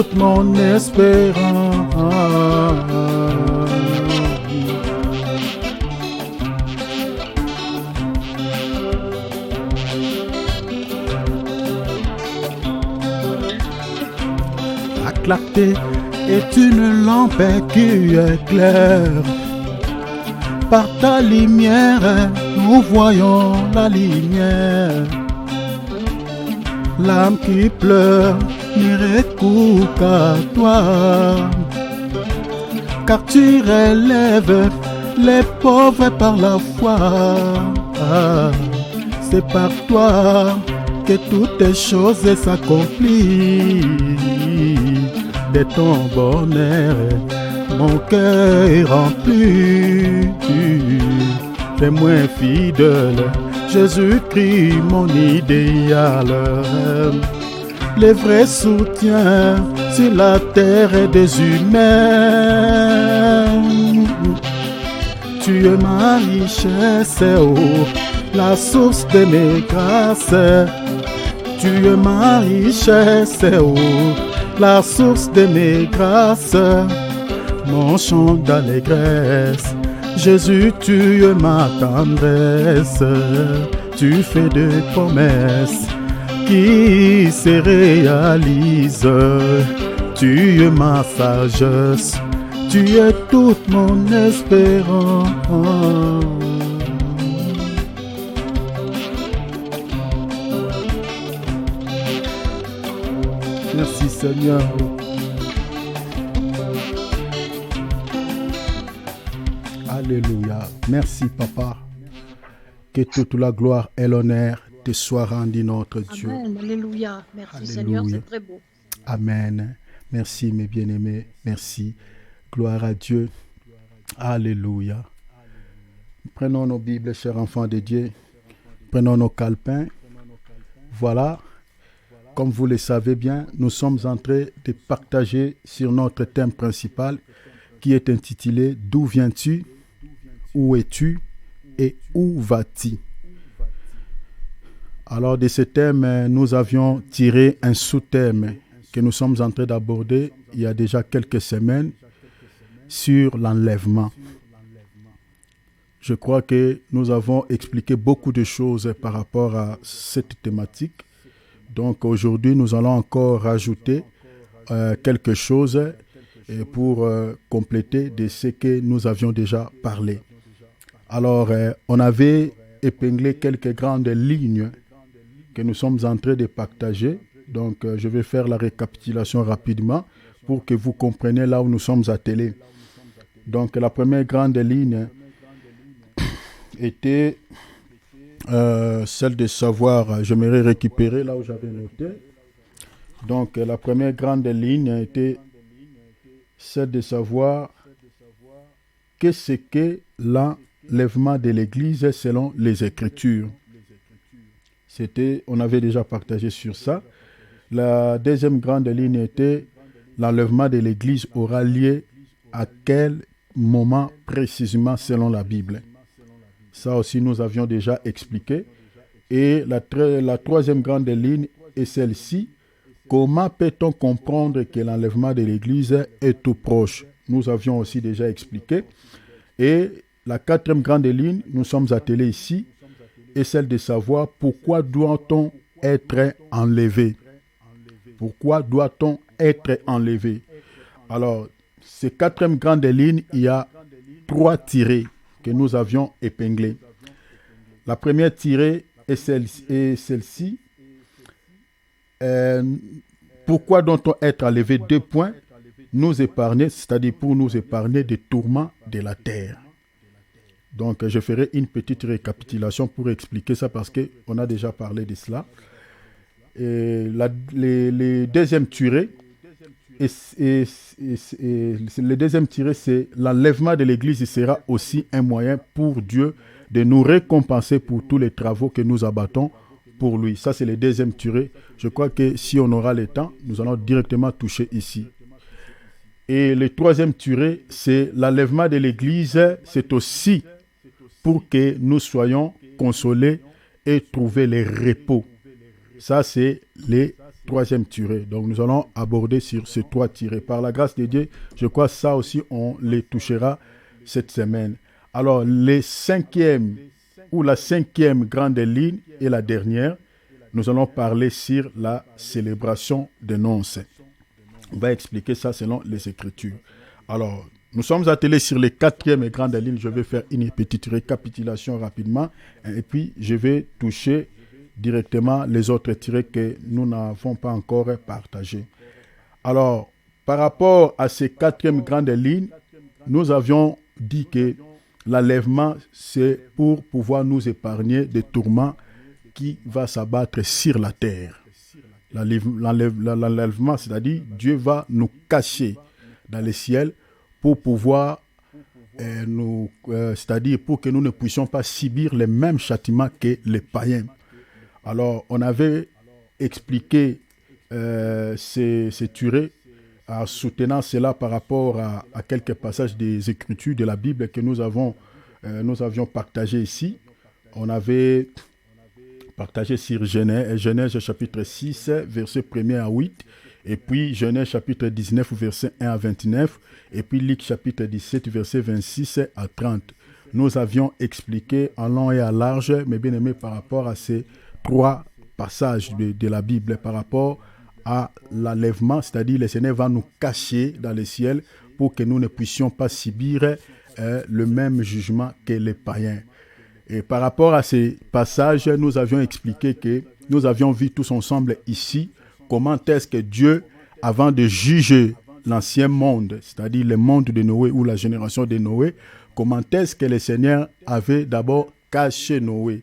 toute mon espérance. La clarté est une lampe qui éclaire. Par ta lumière, nous voyons la lumière. L'âme qui pleure n'irait qu'à toi, car tu relèves les pauvres par la foi. C'est par toi que toutes les choses s'accomplissent. De ton bonheur, mon cœur est rempli. Fais-moi fidèle, Jésus-Christ, mon idéal. Les vrais soutiens sur la terre des humains. Tu es ma richesse, oh, la source de mes grâces. Tu es ma richesse, oh, la source de mes grâces. Mon chant d'allégresse, Jésus, tu es ma tendresse. Tu fais des promesses qui se réalisent. Tu es ma sagesse, tu es toute mon espérance. Merci Seigneur. Alléluia. Merci Papa. Que toute la gloire et l'honneur te soient rendus notre Dieu. Amen. Alléluia. Merci Alléluia. Seigneur, c'est très beau. Amen. Merci mes bien-aimés. Merci. Gloire à Dieu. Alléluia. Prenons nos Bibles, chers enfants de Dieu. Prenons nos calepins. Voilà. Comme vous le savez bien, nous sommes en train de partager sur notre thème principal qui est intitulé « D'où viens-tu? Où es-tu? Et où vas-tu » Alors de ce thème, nous avions tiré un sous-thème que nous sommes en train d'aborder il y a déjà quelques semaines sur l'enlèvement. Je crois que nous avons expliqué beaucoup de choses par rapport à cette thématique. Donc aujourd'hui, nous allons encore rajouter quelque chose pour compléter de ce que nous avions déjà parlé. Alors, on avait épinglé quelques grandes lignes que nous sommes en train de partager. Donc, je vais faire la récapitulation rapidement pour que vous compreniez là où nous sommes attelés. Donc, la première grande ligne était celle de savoir, j'aimerais récupérer là où j'avais noté. Donc, la première grande ligne était celle de savoir qu'est-ce que l'enlèvement de l'Église selon les Écritures. On avait déjà partagé sur ça. La deuxième grande ligne était l'enlèvement de l'Église aura lieu à quel moment précisément selon la Bible. Ça aussi, nous avions déjà expliqué. Et la troisième grande ligne est celle-ci. Comment peut-on comprendre que l'enlèvement de l'Église est tout proche? Nous avions aussi déjà expliqué. Et la quatrième grande ligne, nous sommes attelés ici, est celle de savoir pourquoi doit-on être enlevé? Pourquoi doit-on être enlevé? Alors, ces quatrième grande ligne, il y a 3 tirées que nous avions épinglées. La première tirée est celle-ci. Pourquoi doit-on être enlevé? 2 points. Nous épargner, c'est-à-dire pour nous épargner des tourments de la terre. Donc, je ferai une petite récapitulation pour expliquer ça parce qu'on a déjà parlé de cela. Et les deuxième tirée, le deuxième tiré, c'est l'enlèvement de l'Église. Il sera aussi un moyen pour Dieu de nous récompenser pour tous les travaux que nous abattons pour lui. Ça, c'est le deuxième tiré. Je crois que si on aura le temps, nous allons directement toucher ici. Et le troisième tiré, c'est l'enlèvement de l'Église. C'est aussi pour que nous soyons consolés et trouver le repos. Ça, c'est le troisième tiré. Donc nous allons aborder sur ces 3 tirés. Par la grâce de Dieu, je crois que ça aussi, on les touchera cette semaine. Alors, les 5e ou la 5e grande ligne et la dernière, nous allons parler sur la célébration de nonces. On va expliquer ça selon les Écritures. Alors, nous sommes attelés sur les 4e et grande ligne. Je vais faire une petite récapitulation rapidement et puis je vais toucher directement les autres tirés que nous n'avons pas encore partagés. Alors, par rapport à ces 4e grandes lignes, nous avions dit que l'enlèvement, c'est pour pouvoir nous épargner des tourments qui va s'abattre sur la terre. L'enlèvement, c'est-à-dire Dieu va nous cacher dans les ciels pour pouvoir c'est-à-dire pour que nous ne puissions pas subir les mêmes châtiments que les païens. Alors, on avait expliqué ces tirés en soutenant cela par rapport à quelques passages des Écritures de la Bible que nous avions partagés ici. On avait partagé sur Genèse chapitre 6, verset 1 à 8, et puis Genèse chapitre 19, verset 1 à 29, et puis Luc chapitre 17, verset 26 à 30. Nous avions expliqué en long et à large, mes bien-aimés, par rapport à ces 3 passages de la Bible, par rapport à l'enlèvement, c'est-à-dire le Seigneur va nous cacher dans le ciel pour que nous ne puissions pas subir le même jugement que les païens. Et par rapport à ces passages, nous avions expliqué que nous avions vu tous ensemble ici comment est-ce que Dieu, avant de juger l'ancien monde, c'est-à-dire le monde de Noé ou la génération de Noé, comment est-ce que le Seigneur avait d'abord caché Noé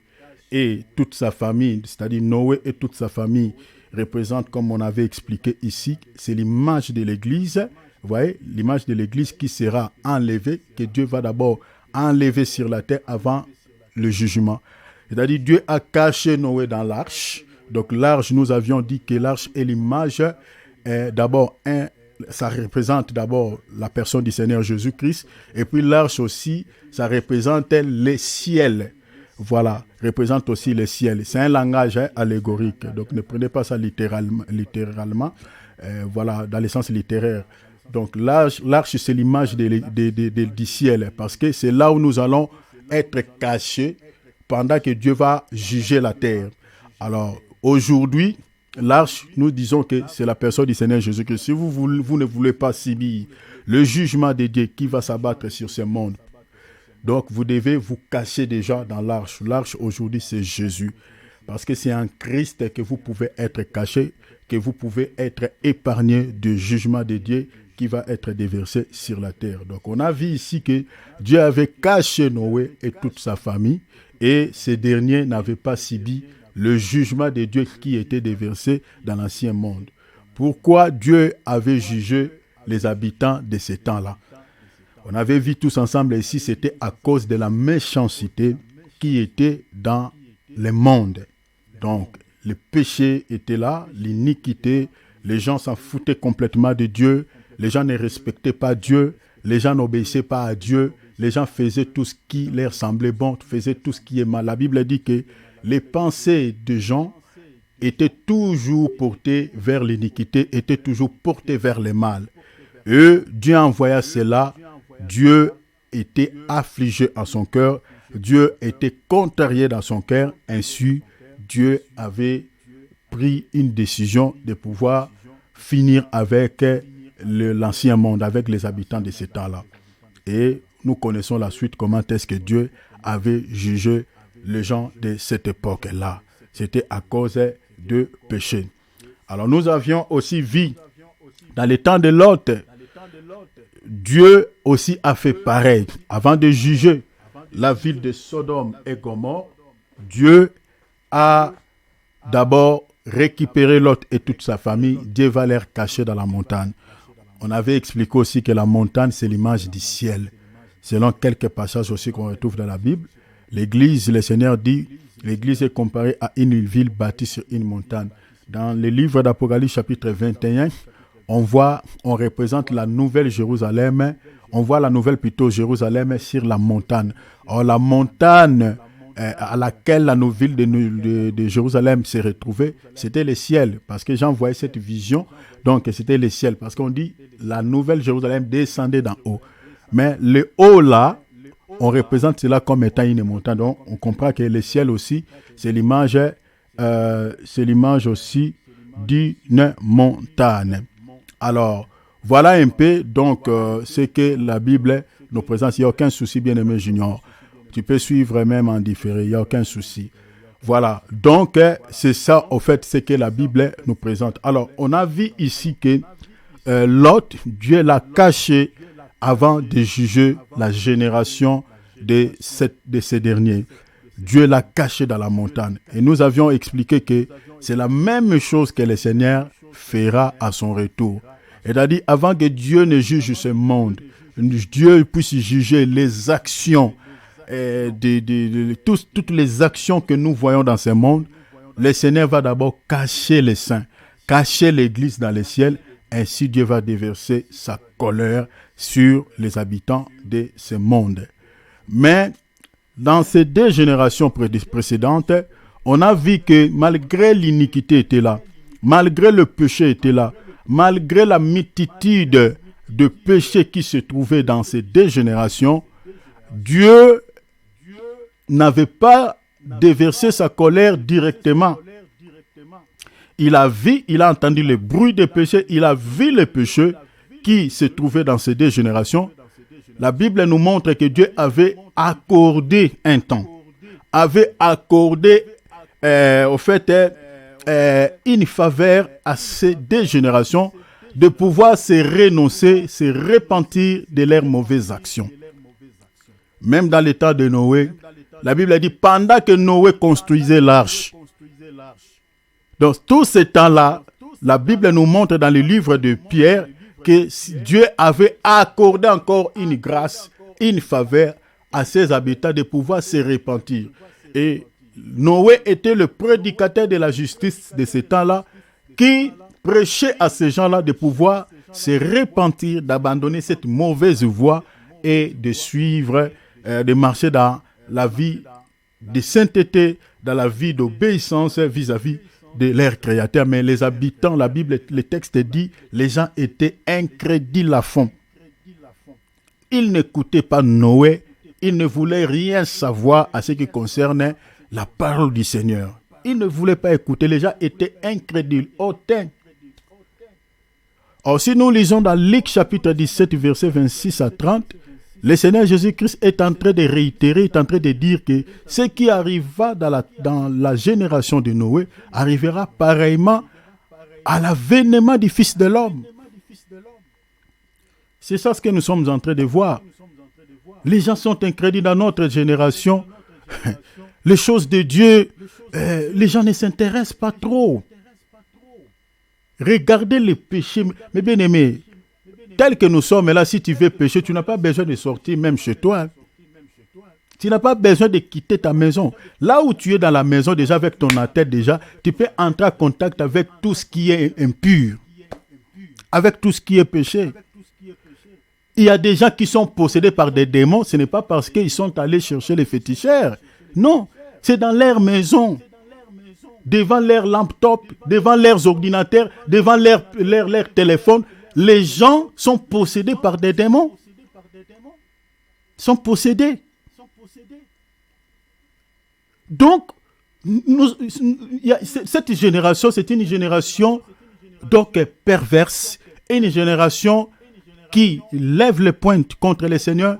et toute sa famille, c'est-à-dire Noé et toute sa famille représente, comme on avait expliqué ici, c'est l'image de l'Église. Vous voyez, l'image de l'Église qui sera enlevée, que Dieu va d'abord enlever sur la terre avant le jugement. C'est-à-dire Dieu a caché Noé dans l'arche. Donc l'arche, nous avions dit que l'arche est l'image, ça représente d'abord la personne du Seigneur Jésus-Christ. Et puis l'arche aussi, ça représente les ciels. Voilà, représente aussi les ciels. C'est un langage allégorique. Donc ne prenez pas ça littéralement. Voilà, dans le sens littéraire. Donc l'arche, c'est l'image du ciel. Parce que c'est là où nous allons être cachés pendant que Dieu va juger la terre. Alors, aujourd'hui, l'arche, nous disons que c'est la personne du Seigneur Jésus-Christ. Si vous ne voulez pas subir le jugement de Dieu qui va s'abattre sur ce monde, donc vous devez vous cacher déjà dans l'arche. L'arche, aujourd'hui, c'est Jésus. Parce que c'est en Christ que vous pouvez être caché, que vous pouvez être épargné du jugement de Dieu qui va être déversé sur la terre. Donc on a vu ici que Dieu avait caché Noé et toute sa famille et ces derniers n'avaient pas subi le jugement de Dieu qui était déversé dans l'ancien monde. Pourquoi Dieu avait jugé les habitants de ce temps-là? On avait vu tous ensemble ici, c'était à cause de la méchanceté qui était dans le monde. Donc le péché était là, l'iniquité, les gens s'en foutaient complètement de Dieu. Les gens ne respectaient pas Dieu, les gens n'obéissaient pas à Dieu, les gens faisaient tout ce qui leur semblait bon, faisaient tout ce qui est mal. La Bible dit que les pensées des gens étaient toujours portées vers l'iniquité, étaient toujours portées vers le mal. Et Dieu envoya cela, Dieu était affligé à son cœur, Dieu était contrarié dans son cœur, ainsi Dieu avait pris une décision de pouvoir finir avec l'ancien monde, avec les habitants de ce temps-là. Et nous connaissons la suite, comment est-ce que Dieu avait jugé les gens de cette époque-là. C'était à cause de péché. Alors nous avions aussi vu, dans les temps de Lot, Dieu aussi a fait pareil. Avant de juger la ville de Sodome et Gomorrhe, Dieu a d'abord récupéré Lot et toute sa famille. Dieu va les cacher dans la montagne. On avait expliqué aussi que la montagne, c'est l'image du ciel. Selon quelques passages aussi qu'on retrouve dans la Bible, l'Église, le Seigneur dit, l'Église est comparée à une ville bâtie sur une montagne. Dans le livre d'Apocalypse chapitre 21, on représente la nouvelle Jérusalem, on voit la nouvelle plutôt Jérusalem sur la montagne. Or la montagne à laquelle la nouvelle de Jérusalem s'est retrouvée, c'était le ciel. Parce que Jean voyait cette vision, donc c'était le ciel. Parce qu'on dit la nouvelle Jérusalem descendait d'en haut. Mais le haut là, on représente cela comme étant une montagne. Donc on comprend que le ciel aussi, c'est l'image aussi d'une montagne. Alors, voilà un peu donc ce que la Bible nous présente. Il n'y a aucun souci, bien-aimé Junior. Tu peux suivre même en différé, il n'y a aucun souci. Voilà, donc c'est ça, au fait, ce que la Bible nous présente. Alors, on a vu ici que Lot, Dieu l'a caché avant de juger la génération de ces derniers. Dieu l'a caché dans la montagne. Et nous avions expliqué que c'est la même chose que le Seigneur fera à son retour. C'est-à-dire, avant que Dieu ne juge ce monde, Dieu puisse juger les actions, toutes les actions que nous voyons dans ce monde, le Seigneur va d'abord cacher les saints, cacher l'Église dans le ciel, ainsi Dieu va déverser sa colère sur les habitants de ce monde. Mais dans ces 2 générations précédentes, on a vu que malgré l'iniquité était là, malgré le péché était là, malgré la multitude de péchés qui se trouvaient dans ces 2 générations, Dieu n'avait pas déversé sa colère directement. Il a vu, il a entendu le bruit des péchés, il a vu les péchés qui se trouvaient dans ces 2 générations. La Bible nous montre que Dieu avait accordé un temps, avait accordé une faveur à ces 2 générations de pouvoir se renoncer, se repentir de leurs mauvaises actions. Même dans l'état de Noé, la Bible a dit pendant que Noé construisait l'arche. Donc tout ce temps-là, la Bible nous montre dans le livre de Pierre que Dieu avait accordé encore une grâce, une faveur à ses habitants de pouvoir se repentir. Et Noé était le prédicateur de la justice de ce temps-là qui prêchait à ces gens-là de pouvoir se repentir, d'abandonner cette mauvaise voie et de suivre, de marcher dans la vie de sainteté, dans la vie d'obéissance vis-à-vis de leur créateur. Mais les habitants, la Bible, le texte dit, les gens étaient incrédules à fond. Ils n'écoutaient pas Noé, ils ne voulaient rien savoir à ce qui concernait la parole du Seigneur. Ils ne voulaient pas écouter, les gens étaient incrédules, hautains. Or, si nous lisons dans Luc chapitre 17, versets 26 à 30, le Seigneur Jésus-Christ est en train de réitérer, est en train de dire que ce qui arriva dans la génération de Noé arrivera pareillement à l'avènement du Fils de l'homme. C'est ça ce que nous sommes en train de voir. Les gens sont incrédules dans notre génération. Les choses de Dieu, les gens ne s'intéressent pas trop. Regardez les péchés. Mais bien aimé, tel que nous sommes là, si tu veux pécher, tu n'as pas besoin de sortir même chez toi. Tu n'as pas besoin de quitter ta maison. Là où tu es dans la maison, déjà avec ton tête, déjà, tu peux entrer en contact avec tout ce qui est impur, avec tout ce qui est péché. Il y a des gens qui sont possédés par des démons, ce n'est pas parce qu'ils sont allés chercher les féticheurs. Non, c'est dans leur maison, devant leur laptop, devant leurs ordinateurs, devant leur téléphone. Les gens sont possédés par des démons. Sont possédés. Donc, cette génération, c'est une génération donc perverse, une génération qui lève les pointes contre le Seigneur,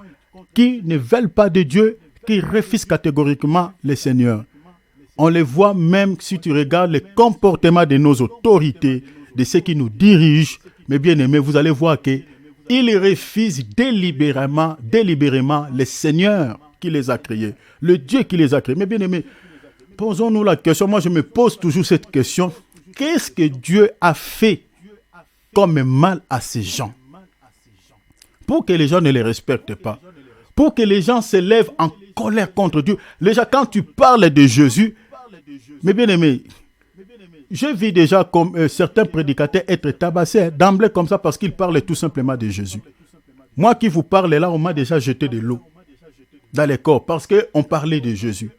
qui ne veulent pas de Dieu, qui refusent catégoriquement le Seigneur. On les voit même si tu regardes le comportement de nos autorités, de ceux qui nous dirigent. Mais bien aimés, vous allez voir qu'ils refusent délibérément le Seigneur qui les a créés, le Dieu qui les a créés. Mais bien aimés, posons-nous la question. Moi, je me pose toujours cette question. Qu'est-ce que Dieu a fait comme mal à ces gens? Pour que les gens ne les respectent pas, pour que les gens se lèvent en colère contre Dieu. Les gens, quand tu parles de Jésus, mais bien aimé, je vis déjà comme certains prédicateurs être tabassés d'emblée comme ça parce qu'ils parlent tout simplement de Jésus. Moi qui vous parle là, on m'a déjà jeté de l'eau dans les corps parce qu'on parlait de Jésus.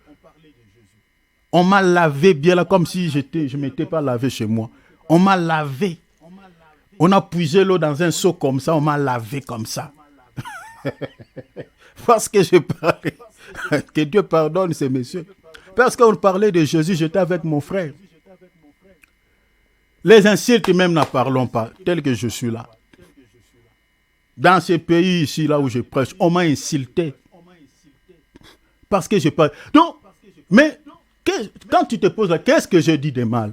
On m'a lavé bien là, comme si je ne m'étais pas lavé chez moi. On m'a lavé. On a puisé l'eau dans un seau comme ça, on m'a lavé comme ça. Parce que je parlais. Que Dieu pardonne ces messieurs. Parce qu'on parlait de Jésus, j'étais avec mon frère. Les insultes même n'en parlons pas, tel que je suis là. Dans ces pays ici, là où je prêche, on m'a insulté. Parce que je parle. Donc, mais quand tu te poses là, qu'est-ce que je dis de mal?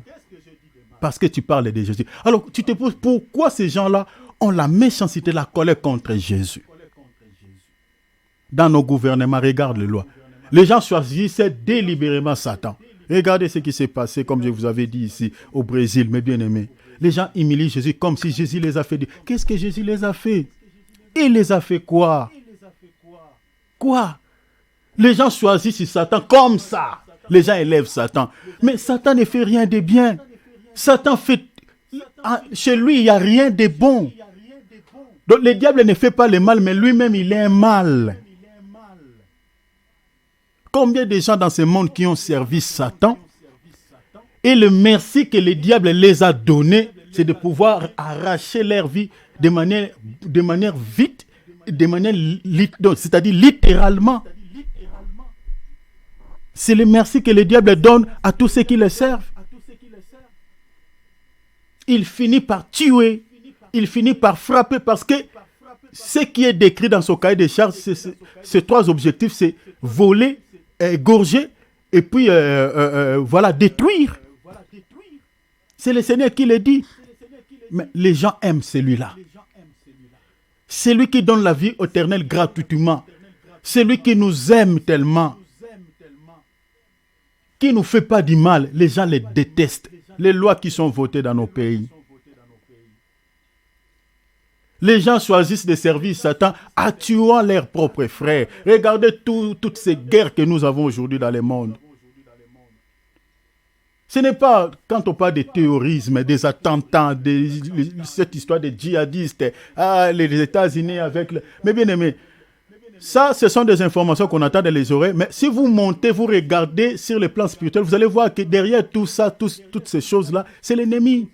Parce que tu parles de Jésus. Alors, tu te poses, pourquoi ces gens-là ont la méchanceté, la colère contre Jésus? Dans nos gouvernements, regarde les lois. Les gens choisissaient délibérément Satan. Regardez ce qui s'est passé, comme je vous avais dit ici, au Brésil, mes bien-aimés. Les gens humilient Jésus comme si Jésus les a fait. Qu'est-ce que Jésus les a fait? Il les a fait quoi? Quoi? Les gens choisissent Satan comme ça. Les gens élèvent Satan. Mais Satan ne fait rien de bien. Satan fait... Chez lui, il n'y a rien de bon. Donc le diable ne fait pas le mal, mais lui-même, il est un mal. Combien de gens dans ce monde qui ont servi Satan? Et le merci que le diable les a donné, c'est de pouvoir arracher leur vie de manière vite, c'est-à-dire littéralement. C'est le merci que le diable donne à tous ceux qui le servent. Il finit par tuer, il finit par frapper parce que ce qui est décrit dans son cahier de charges, ces trois objectifs, c'est voler, égorger et puis voilà, détruire. C'est le Seigneur qui le dit. Mais les gens aiment celui-là. C'est lui qui donne la vie éternelle gratuitement. C'est lui qui nous aime tellement. Qui ne nous fait pas du mal. Les gens les détestent. Les lois qui sont votées dans nos pays. Les gens choisissent de servir Satan en tuant leurs propres frères. Regardez toutes ces guerres que nous avons aujourd'hui dans le monde. Ce n'est pas, quand on parle de terrorisme, des attentats, cette histoire des djihadistes, les États-Unis avec... Mais bien aimé, ça, ce sont des informations qu'on entend dans les oreilles. Mais si vous montez, vous regardez sur le plan spirituel, vous allez voir que derrière tout ça, toutes ces choses-là, c'est l'ennemi.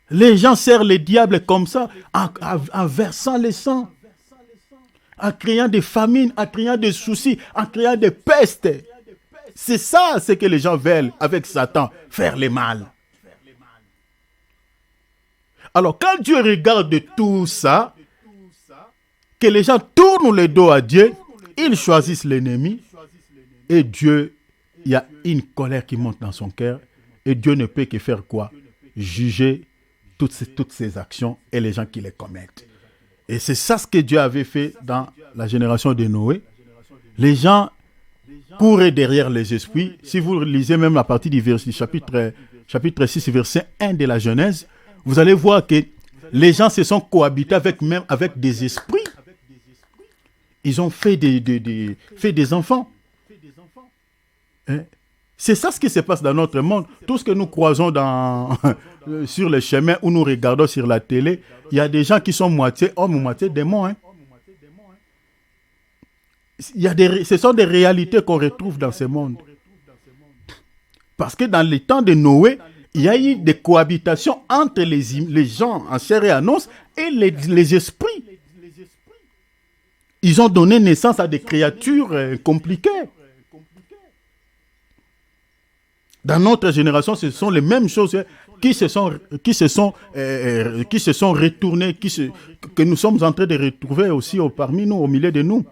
Les gens servent le diable comme ça, en versant le sang, en créant des famines, en créant des soucis, en créant des pestes. C'est ça ce que les gens veulent avec Satan, faire le mal. Alors quand Dieu regarde tout ça, que les gens tournent le dos à Dieu, ils choisissent l'ennemi, et Dieu, il y a une colère qui monte dans son cœur, et Dieu ne peut que faire quoi? Juger toutes ces actions et les gens qui les commettent. Et c'est ça ce que Dieu avait fait dans la génération de Noé. Les gens couraient derrière les esprits. Si vous lisez même la partie du chapitre 6, verset 1 de la Genèse, vous allez voir que les gens se sont cohabités avec des esprits. Ils ont fait des enfants. C'est ça ce qui se passe dans notre monde. Tout ce que nous croisons sur les chemins où nous regardons sur la télé, il y a des gens qui sont moitié hommes ou moitié démons. Ce sont des réalités qu'on retrouve dans ce monde. Parce que dans les temps de Noé, il y a eu des cohabitations entre les gens en chair et en os et les esprits. Ils ont donné naissance à des créatures compliquées. Dans notre génération, ce sont les mêmes choses qui se sont retournées, que nous sommes en train de retrouver aussi parmi nous, au milieu de nous.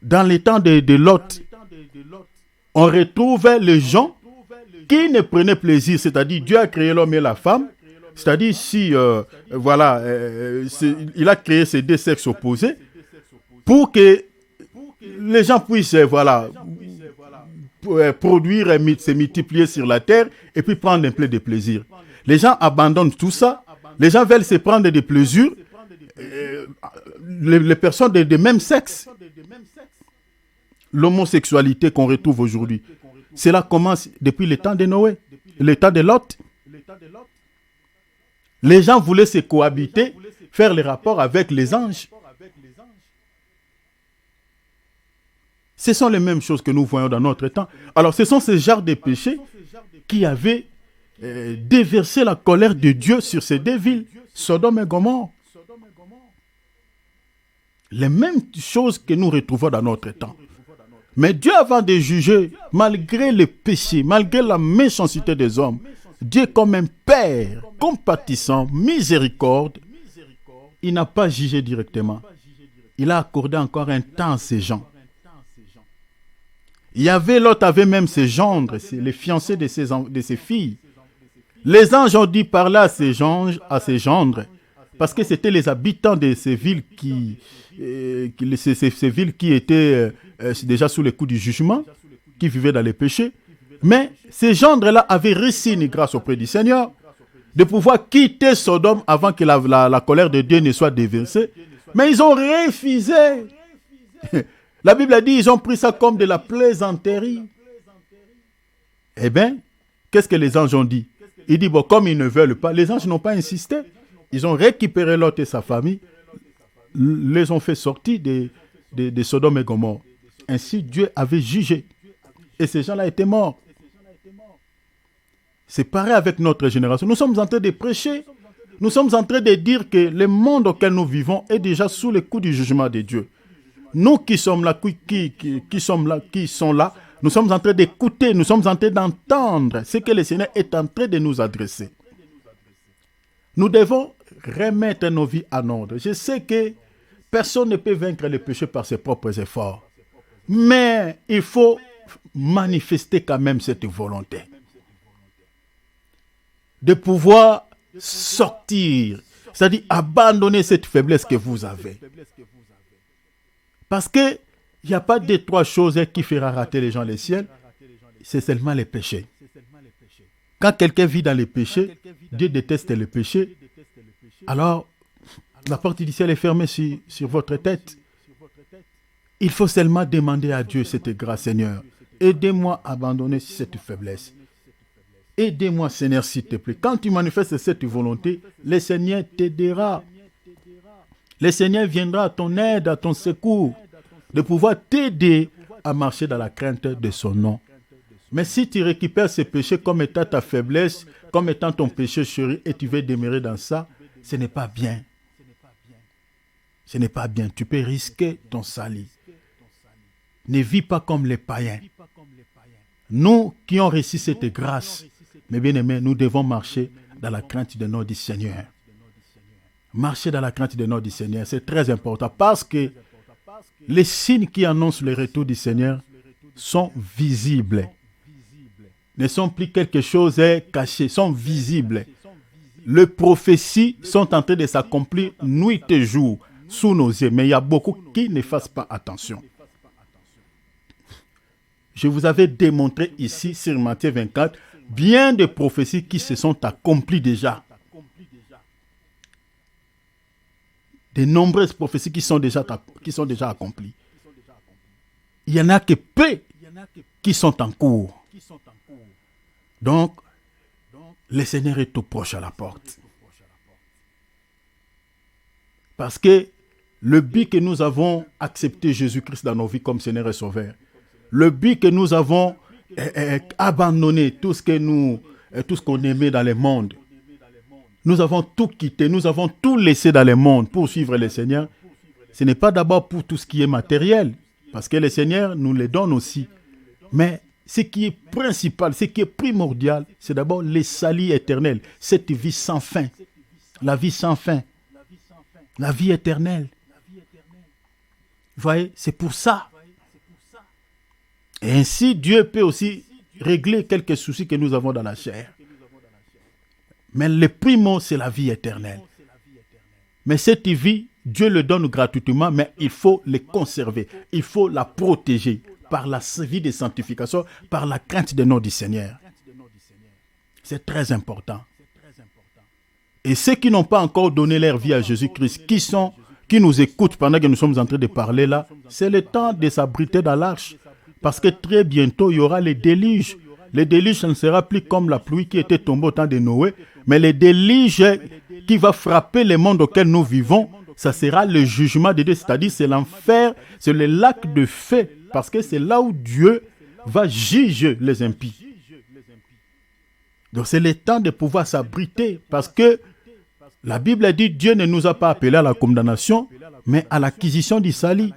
Dans les temps de Lot, on retrouve les gens qui ne prenaient plaisir, c'est-à-dire Dieu a créé l'homme et la femme, c'est-à-dire il a créé ces deux sexes opposés pour que les gens puissent produire et se multiplier sur la terre et puis prendre un peu de plaisir. Les gens abandonnent tout ça, les gens veulent se prendre des plaisirs, les personnes de même sexe. L'homosexualité qu'on retrouve aujourd'hui, cela commence depuis le temps de Noé, le temps de Lot. Les gens voulaient se cohabiter, faire les rapports avec les anges. Ce sont les mêmes choses que nous voyons dans notre temps. Alors, ce sont ces genres de péchés qui avaient déversé la colère de Dieu sur ces deux villes, Sodome et Gomorrhe. Les mêmes choses que nous retrouvons dans notre temps. Mais Dieu, avant de juger, malgré les péchés, malgré la méchanceté des hommes, Dieu, comme un Père compatissant, miséricorde, il n'a pas jugé directement. Il a accordé encore un temps à ces gens. Lot avait même ses gendres, les fiancés de ses filles. Les anges ont dit parler à ses gendres, parce que c'était les habitants de ces villes ces villes qui étaient déjà sous le coup du jugement, qui vivaient dans les péchés. Mais ces gendres-là avaient reçu une grâce auprès du Seigneur de pouvoir quitter Sodome avant que la colère de Dieu ne soit déversée. Mais ils ont refusé. La Bible a dit ils ont pris ça comme de la plaisanterie. Eh bien, qu'est-ce que les anges ont dit? Ils disent, bon, comme ils ne veulent pas, les anges n'ont pas insisté. Ils ont récupéré Lot et sa famille, les ont fait sortir de Sodome et Gomorrhe. Ainsi, Dieu avait jugé. Et ces gens-là étaient morts. C'est pareil avec notre génération. Nous sommes en train de prêcher. Nous sommes en train de dire que le monde auquel nous vivons est déjà sous le coup du jugement de Dieu. Nous qui sommes là, qui sont là, nous sommes en train d'écouter, nous sommes en train d'entendre ce que le Seigneur est en train de nous adresser. Nous devons remettre nos vies en ordre. Je sais que personne ne peut vaincre le péché par ses propres efforts. Mais il faut manifester quand même cette volonté de pouvoir sortir, c'est-à-dire abandonner cette faiblesse que vous avez. Parce qu'il n'y a pas de trois choses qui fera rater les gens le ciel, c'est seulement les péchés. Quand quelqu'un vit dans les péchés, Dieu déteste les péchés, alors la porte du ciel est fermée sur votre tête. Il faut seulement demander à Dieu cette grâce, Seigneur. Aidez-moi à abandonner cette faiblesse. Aidez-moi, Seigneur, s'il te plaît. Quand tu manifestes cette volonté, le Seigneur t'aidera. Le Seigneur viendra à ton aide, à ton secours, de pouvoir t'aider à marcher dans la crainte de son nom. Mais si tu récupères ces péchés comme étant ta faiblesse, comme étant ton péché chéri, et tu veux demeurer dans ça, ce n'est pas bien. Ce n'est pas bien. Tu peux risquer ton salut. Ne vis pas comme les païens. Nous qui ont reçu cette grâce, mes bien-aimés, nous devons marcher dans la crainte de nom du Seigneur. Marcher dans la crainte de nom du Seigneur, c'est très important parce que les signes qui annoncent le retour du Seigneur sont visibles. Ne sont plus quelque chose caché, sont visibles. Les prophéties sont en train de s'accomplir nuit et jour sous nos yeux, mais il y a beaucoup qui ne fassent pas attention. Je vous avais démontré ici sur Matthieu 24 bien de prophéties qui se sont accomplies déjà. De nombreuses prophéties qui sont déjà accomplies. Il n'y en a que peu qui sont en cours. Donc, le Seigneur est tout proche à la porte. Parce que le but que nous avons accepté Jésus-Christ dans nos vies comme Seigneur et Sauveur, le but que nous avons abandonné tout ce qu'on aimait dans le monde, nous avons tout quitté, nous avons tout laissé dans le monde pour suivre le Seigneur. Ce n'est pas d'abord pour tout ce qui est matériel, parce que le Seigneur nous le donne aussi. Mais ce qui est principal, ce qui est primordial, c'est d'abord le salut éternel, cette vie sans fin, la vie sans fin, la vie éternelle. Vous voyez, c'est pour ça. Et ainsi, Dieu peut aussi régler quelques soucis que nous avons dans la chair. Mais le primo, c'est la vie éternelle. Mais cette vie, Dieu le donne gratuitement, mais il faut le conserver. Il faut la protéger par la vie de sanctification, par la crainte du nom du Seigneur. C'est très important. Et ceux qui n'ont pas encore donné leur vie à Jésus-Christ, qui nous écoutent pendant que nous sommes en train de parler là, c'est le temps de s'abriter dans l'arche. Parce que très bientôt, il y aura les déluges. Le déluge ne sera plus comme la pluie qui était tombée au temps de Noé, mais le déluge qui va frapper le monde auquel nous vivons, ça sera le jugement de Dieu, c'est-à-dire c'est l'enfer, c'est le lac de feu parce que c'est là où Dieu va juger les impies. Donc c'est le temps de pouvoir s'abriter, parce que la Bible dit Dieu ne nous a pas appelés à la condamnation, mais à l'acquisition du salut.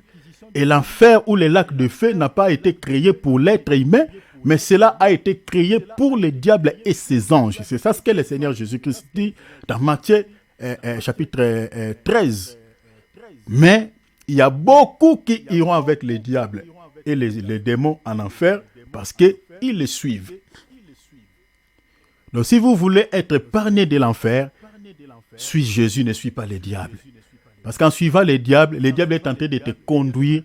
Et l'enfer ou les lacs de feu n'a pas été créé pour l'être humain, mais cela a été créé pour le diable et ses anges. C'est ça ce que le Seigneur Jésus-Christ dit dans Matthieu chapitre 13. Mais il y a beaucoup qui iront avec les diables et les démons en enfer parce qu'ils les suivent. Donc si vous voulez être épargné de l'enfer, suis Jésus, ne suis pas les diables. Parce qu'en suivant les diables est tenté de te conduire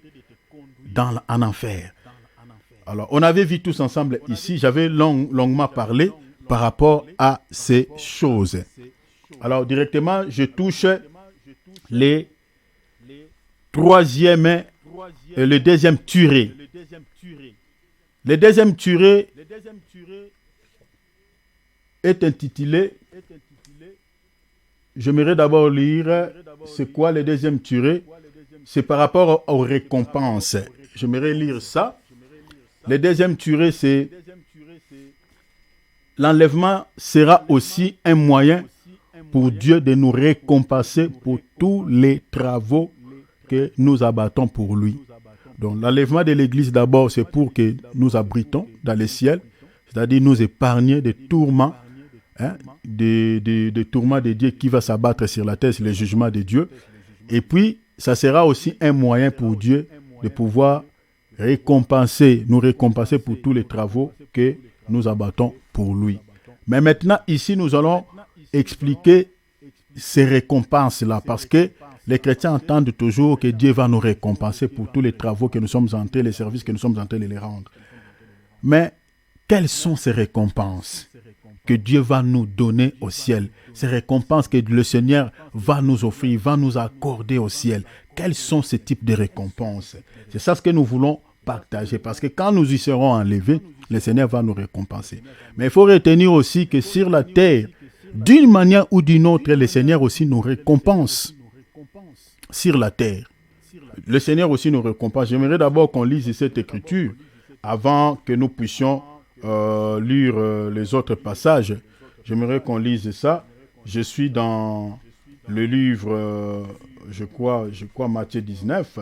en enfer. Alors, on avait vu tous ensemble ici, j'avais longuement parlé par rapport à ces choses. Alors, directement, je touche le deuxième tuerie. Le deuxième tuerie est intitulé, j'aimerais d'abord lire, c'est quoi le deuxième tuerie? C'est par rapport aux récompenses. J'aimerais lire ça. Le deuxième tuerie, c'est l'enlèvement sera aussi un moyen pour Dieu de nous récompenser pour tous les travaux que nous abattons pour lui. Donc l'enlèvement de l'Église d'abord, c'est pour que nous abritons dans les ciels, c'est-à-dire nous épargner des tourments, des tourments de Dieu qui va s'abattre sur la terre, sur le jugement de Dieu. Et puis, ça sera aussi un moyen pour Dieu de pouvoir nous récompenser pour tous les travaux que nous abattons pour lui. Mais maintenant, ici, nous allons expliquer ces récompenses-là, parce que les chrétiens entendent toujours que Dieu va nous récompenser pour tous les travaux que nous sommes en train, les services que nous sommes en train de les rendre. Mais quelles sont ces récompenses que Dieu va nous donner au ciel? Ces récompenses que le Seigneur va nous offrir, va nous accorder au ciel. Quels sont ces types de récompenses? C'est ça ce que nous voulons partager, parce que quand nous y serons enlevés, le Seigneur va nous récompenser. Mais il faut retenir aussi que sur la terre, d'une manière ou d'une autre, le Seigneur aussi nous récompense. Sur la terre, le Seigneur aussi nous récompense. J'aimerais d'abord qu'on lise cette écriture avant que nous puissions lire les autres passages. J'aimerais qu'on lise ça. Je suis dans le livre, je crois Matthieu 19.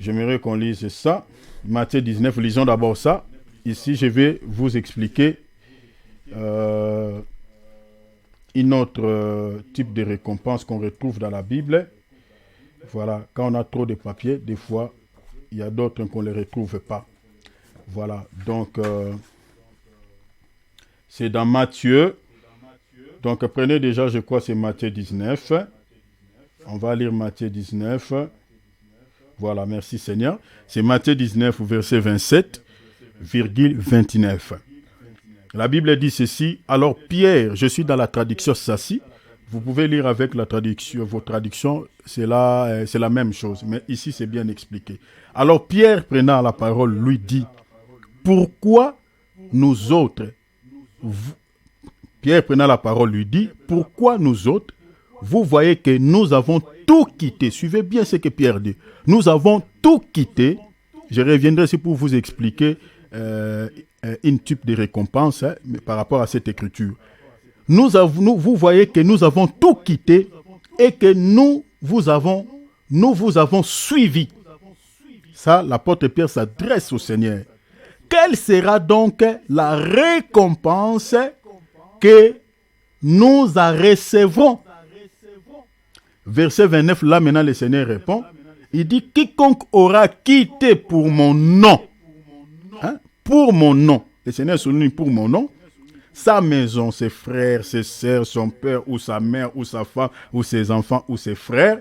J'aimerais qu'on lise ça. Matthieu 19, lisons d'abord ça. Ici, je vais vous expliquer une autre type de récompense qu'on retrouve dans la Bible. Voilà, quand on a trop de papier, des fois, il y a d'autres qu'on ne les retrouve pas. Voilà, donc, c'est dans Matthieu. Donc, prenez déjà, je crois, c'est Matthieu 19. On va lire Matthieu 19. Voilà, merci Seigneur. C'est Matthieu 19, verset 27,29. La Bible dit ceci. Alors, Pierre, je suis dans la traduction Sassi. Vous pouvez lire avec la traduction, vos traductions, c'est la même chose. Mais ici, c'est bien expliqué. Alors, Pierre, prenant la parole, lui dit, pourquoi nous autres, Pierre prenant la parole lui dit, pourquoi nous autres, vous voyez que nous avons tout quitté. Suivez bien ce que Pierre dit. Nous avons tout quitté. Je reviendrai ici pour vous expliquer une type de récompense par rapport à cette écriture. Vous voyez que nous avons tout quitté et que nous vous avons suivi. Ça, l'apôtre Pierre s'adresse au Seigneur. Quelle sera donc la récompense que nous en recevrons? Verset 29, là maintenant le Seigneur répond. Il dit, quiconque aura quitté pour mon nom, pour mon nom, le Seigneur souligne pour mon nom, sa maison, ses frères, ses sœurs, son père ou sa mère ou sa femme ou ses enfants ou ses frères,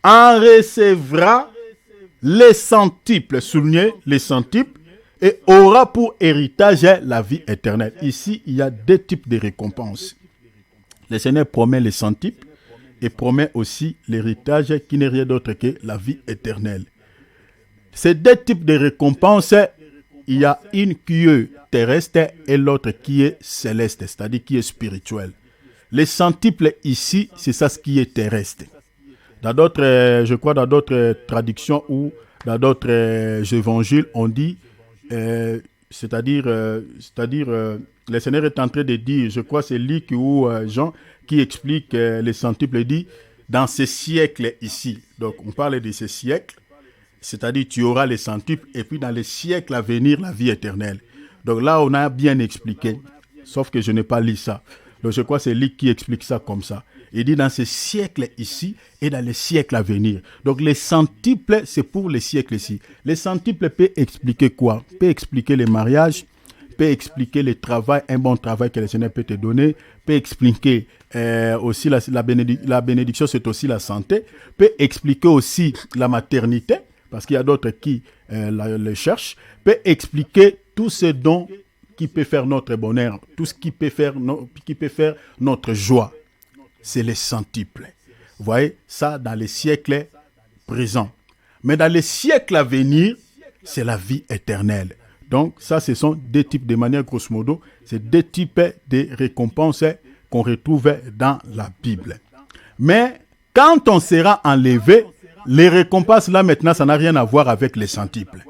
en recevra les centuples, soulignez les centuples, et aura pour héritage la vie éternelle. Ici, il y a deux types de récompenses. Le Seigneur promet les centuples et promet aussi l'héritage qui n'est rien d'autre que la vie éternelle. Ces deux types de récompenses, il y a une qui est terrestre et l'autre qui est céleste, c'est-à-dire qui est spirituelle. Les centuples ici, c'est ça ce qui est terrestre. Dans d'autres, je crois dans d'autres traductions où dans d'autres évangiles, on dit, c'est-à-dire, le Seigneur est en train de dire, je crois c'est Luc ou Jean qui explique les centuples, dit, dans ces siècles ici, donc on parle de ces siècles, c'est-à-dire tu auras les centuples, et puis dans les siècles à venir, la vie éternelle. Donc là, on a bien expliqué, sauf que je n'ai pas lu ça. Donc je crois que c'est Luc qui explique ça comme ça. Il dit dans ces siècles ici et dans les siècles à venir. Donc les centuples, c'est pour les siècles ici. Les centuples peuvent expliquer quoi? Peut expliquer les mariages, peut expliquer le travail, un bon travail que le Seigneur peut te donner, peut expliquer aussi la bénédiction, c'est aussi la santé, peut expliquer aussi la maternité, parce qu'il y a d'autres qui le cherchent, peut expliquer tout ce dont qui peut faire notre bonheur, tout ce qui peut faire notre joie. C'est les centuples. Vous voyez, ça dans les siècles présents. Mais dans les siècles à venir, c'est la vie éternelle. Donc, ça, ce sont deux types, de manière grosso modo, c'est deux types de récompenses qu'on retrouve dans la Bible. Mais quand on sera enlevé, les récompenses, là, maintenant, ça n'a rien à voir avec les centuples.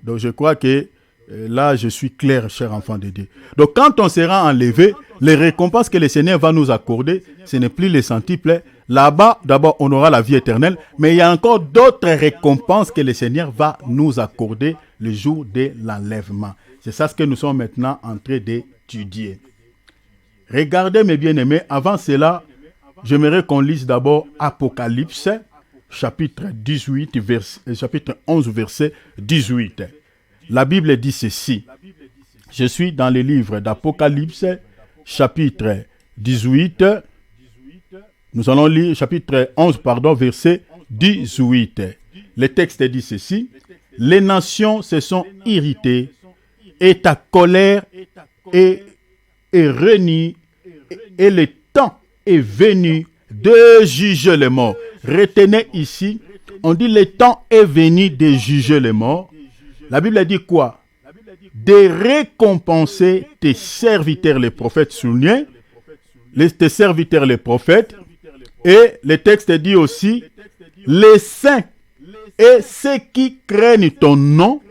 Donc, je crois que là, je suis clair, cher enfant de Dieu. Donc, quand on sera enlevé, les récompenses que le Seigneur va nous accorder, ce n'est plus les centuples. Là-bas, d'abord, on aura la vie éternelle, mais il y a encore d'autres récompenses que le Seigneur va nous accorder le jour de l'enlèvement. C'est ça ce que nous sommes maintenant en train d'étudier. Regardez, mes bien-aimés, avant cela, j'aimerais qu'on lise d'abord Apocalypse, chapitre 11, verset 18. La Bible dit ceci. Je suis dans le livre d'Apocalypse, chapitre 18. Nous allons lire chapitre 11, verset 18. Le texte dit ceci. Les nations se sont irritées et ta colère est renie et le temps est venu de juger les morts. Retenez ici, on dit le temps est venu de juger les morts. La Bible dit quoi? De récompenser tes serviteurs les prophètes soulignés, tes serviteurs les prophètes, et le texte dit aussi les saints et ceux qui craignent ton nom.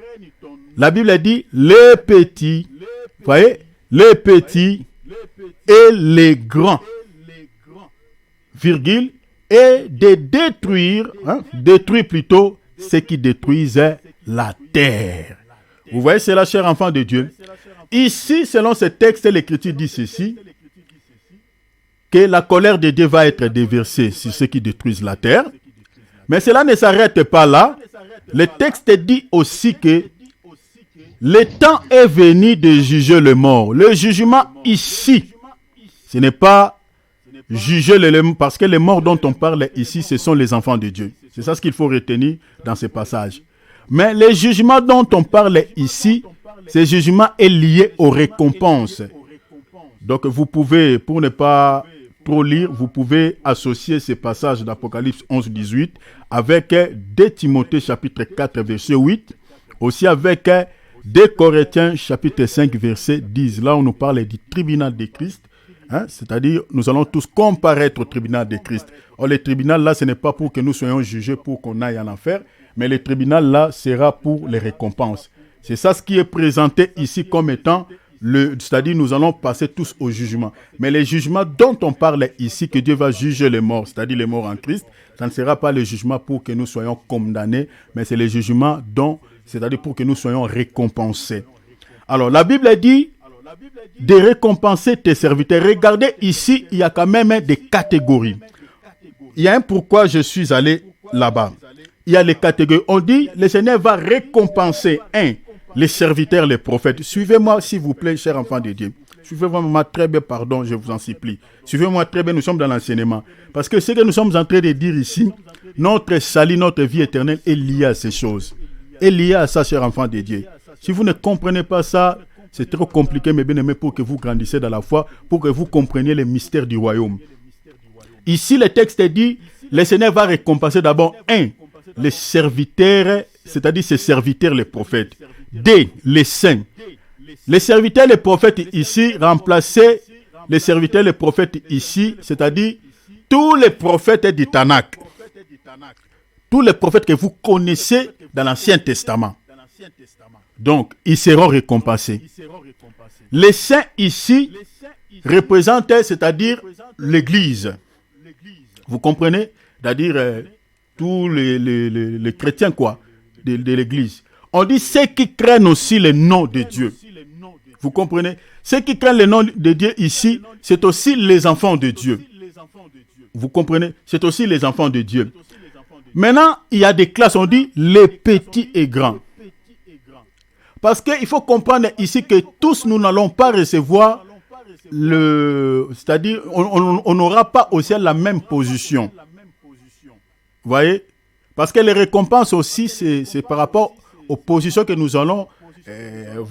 La Bible dit les petits, vous voyez, les petits et les grands, virgule, et de détruire plutôt ceux qui détruisent la terre. Vous voyez cela, cher enfant de Dieu. Ici, selon ce texte, l'Écriture dit ceci, que la colère de Dieu va être déversée sur ceux qui détruisent la terre. Mais cela ne s'arrête pas là. Le texte dit aussi que le temps est venu de juger les morts. Le jugement ici, ce n'est pas juger les morts, parce que les morts dont on parle ici, ce sont les enfants de Dieu. C'est ça ce qu'il faut retenir dans ce passage. Mais le jugement dont on parle ici, ce jugement est lié aux récompenses. Donc vous pouvez, pour ne pas trop lire, vous pouvez associer ces passages d'Apocalypse 11, 18 avec 2 Timothée chapitre 4, verset 8, aussi avec 2 Corinthiens chapitre 5, verset 10. Là, on nous parle du tribunal de Christ. C'est-à-dire, nous allons tous comparaître au tribunal de Christ. Or, le tribunal, là, ce n'est pas pour que nous soyons jugés pour qu'on aille en enfer, mais le tribunal, là, sera pour les récompenses. C'est ça ce qui est présenté ici comme étant, c'est-à-dire, nous allons passer tous au jugement. Mais le jugement dont on parle ici, que Dieu va juger les morts, c'est-à-dire les morts en Christ, ça ne sera pas le jugement pour que nous soyons condamnés, mais c'est le jugement c'est-à-dire pour que nous soyons récompensés. Alors, la Bible dit de récompenser tes serviteurs. Regardez ici, il y a quand même des catégories. Il y a un pourquoi je suis allé là-bas. Il y a les catégories. On dit, le Seigneur va récompenser, les serviteurs, les prophètes. Suivez-moi, s'il vous plaît, chers enfants de Dieu. Suivez-moi très bien, pardon, je vous en supplie. Suivez-moi très bien, nous sommes dans l'enseignement. Parce que ce que nous sommes en train de dire ici, notre salut, notre vie éternelle est lié à ces choses. Est lié à ça, chers enfants de Dieu. Si vous ne comprenez pas ça, c'est trop compliqué, mes bien-aimés, pour que vous grandissiez dans la foi, pour que vous compreniez les mystères du royaume. Ici, le texte dit, le Seigneur va récompenser d'abord, les serviteurs, c'est-à-dire ses serviteurs, les prophètes. 2, les saints. Les serviteurs, les prophètes ici, remplacer les serviteurs, les prophètes ici, c'est-à-dire tous les prophètes du Tanakh. tous les prophètes que vous connaissez dans l'Ancien Testament. Donc, ils seront récompensés. Les saints ici représentent, c'est-à-dire l'Église. Vous comprenez? C'est-à-dire tous les chrétiens de l'Église. On dit ceux qui craignent aussi le nom de Dieu. Vous comprenez? Ceux qui craignent le nom de Dieu ici, c'est aussi les enfants de Dieu. Vous comprenez? C'est aussi les enfants de Dieu. Maintenant, il y a des classes, on dit les petits et grands. Parce qu'il faut comprendre ici que tous nous n'allons pas recevoir c'est-à-dire on n'aura pas au ciel la même position. Vous voyez? Parce que les récompenses aussi, c'est par rapport aux positions que nous allons, le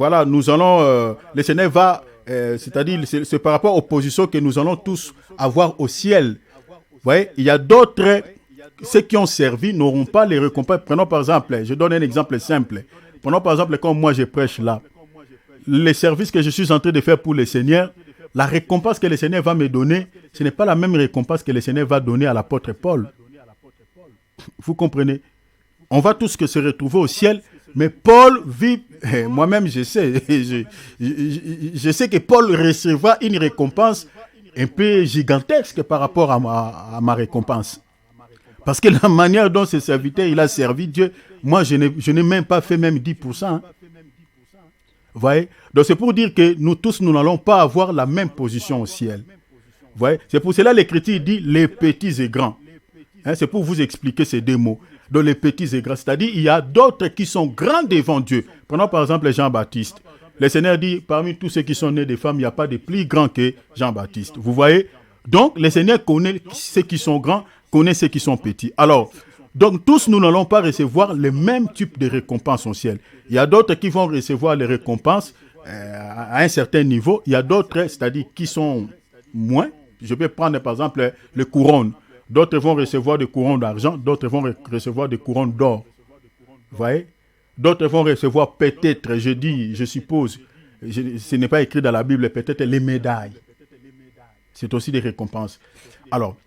Seigneur va, c'est-à-dire c'est par rapport aux positions que nous allons tous avoir au ciel. Vous voyez? Il y a d'autres, ceux qui ont servi n'auront pas les récompenses. Prenons par exemple, je donne un exemple simple. Prenons par exemple, comme moi je prêche là. Les services que je suis en train de faire pour le Seigneur, la récompense que le Seigneur va me donner, ce n'est pas la même récompense que le Seigneur va donner à l'apôtre Paul. Vous comprenez? On va tous se retrouver au ciel, mais Paul vit, moi-même je sais, je sais que Paul recevra une récompense un peu gigantesque par rapport à ma récompense. Parce que la manière dont ce serviteur il a servi Dieu, moi je n'ai même pas fait même 10%. Hein. Vous voyez? Donc c'est pour dire que nous tous, nous n'allons pas avoir la même position au ciel. Vous voyez? C'est pour cela l'Écriture dit les petits et grands. Hein, c'est pour vous expliquer ces deux mots. Donc les petits et grands, c'est-à-dire il y a d'autres qui sont grands devant Dieu. Prenons par exemple Jean-Baptiste. Le Seigneur dit, parmi tous ceux qui sont nés de femmes, il n'y a pas de plus grand que Jean-Baptiste. Vous voyez? Donc le Seigneur connaît ceux qui sont grands, connaît ceux qui sont petits. Alors, donc tous nous n'allons pas recevoir le même type de récompense au ciel. Il y a d'autres qui vont recevoir les récompenses à un certain niveau. Il y a d'autres, c'est-à-dire qui sont moins. Je vais prendre par exemple les couronnes. D'autres vont recevoir des couronnes d'argent, d'autres vont recevoir des couronnes d'or. Vous voyez? D'autres vont recevoir peut-être, je suppose, ce n'est pas écrit dans la Bible, peut-être les médailles. C'est aussi des récompenses. Alors,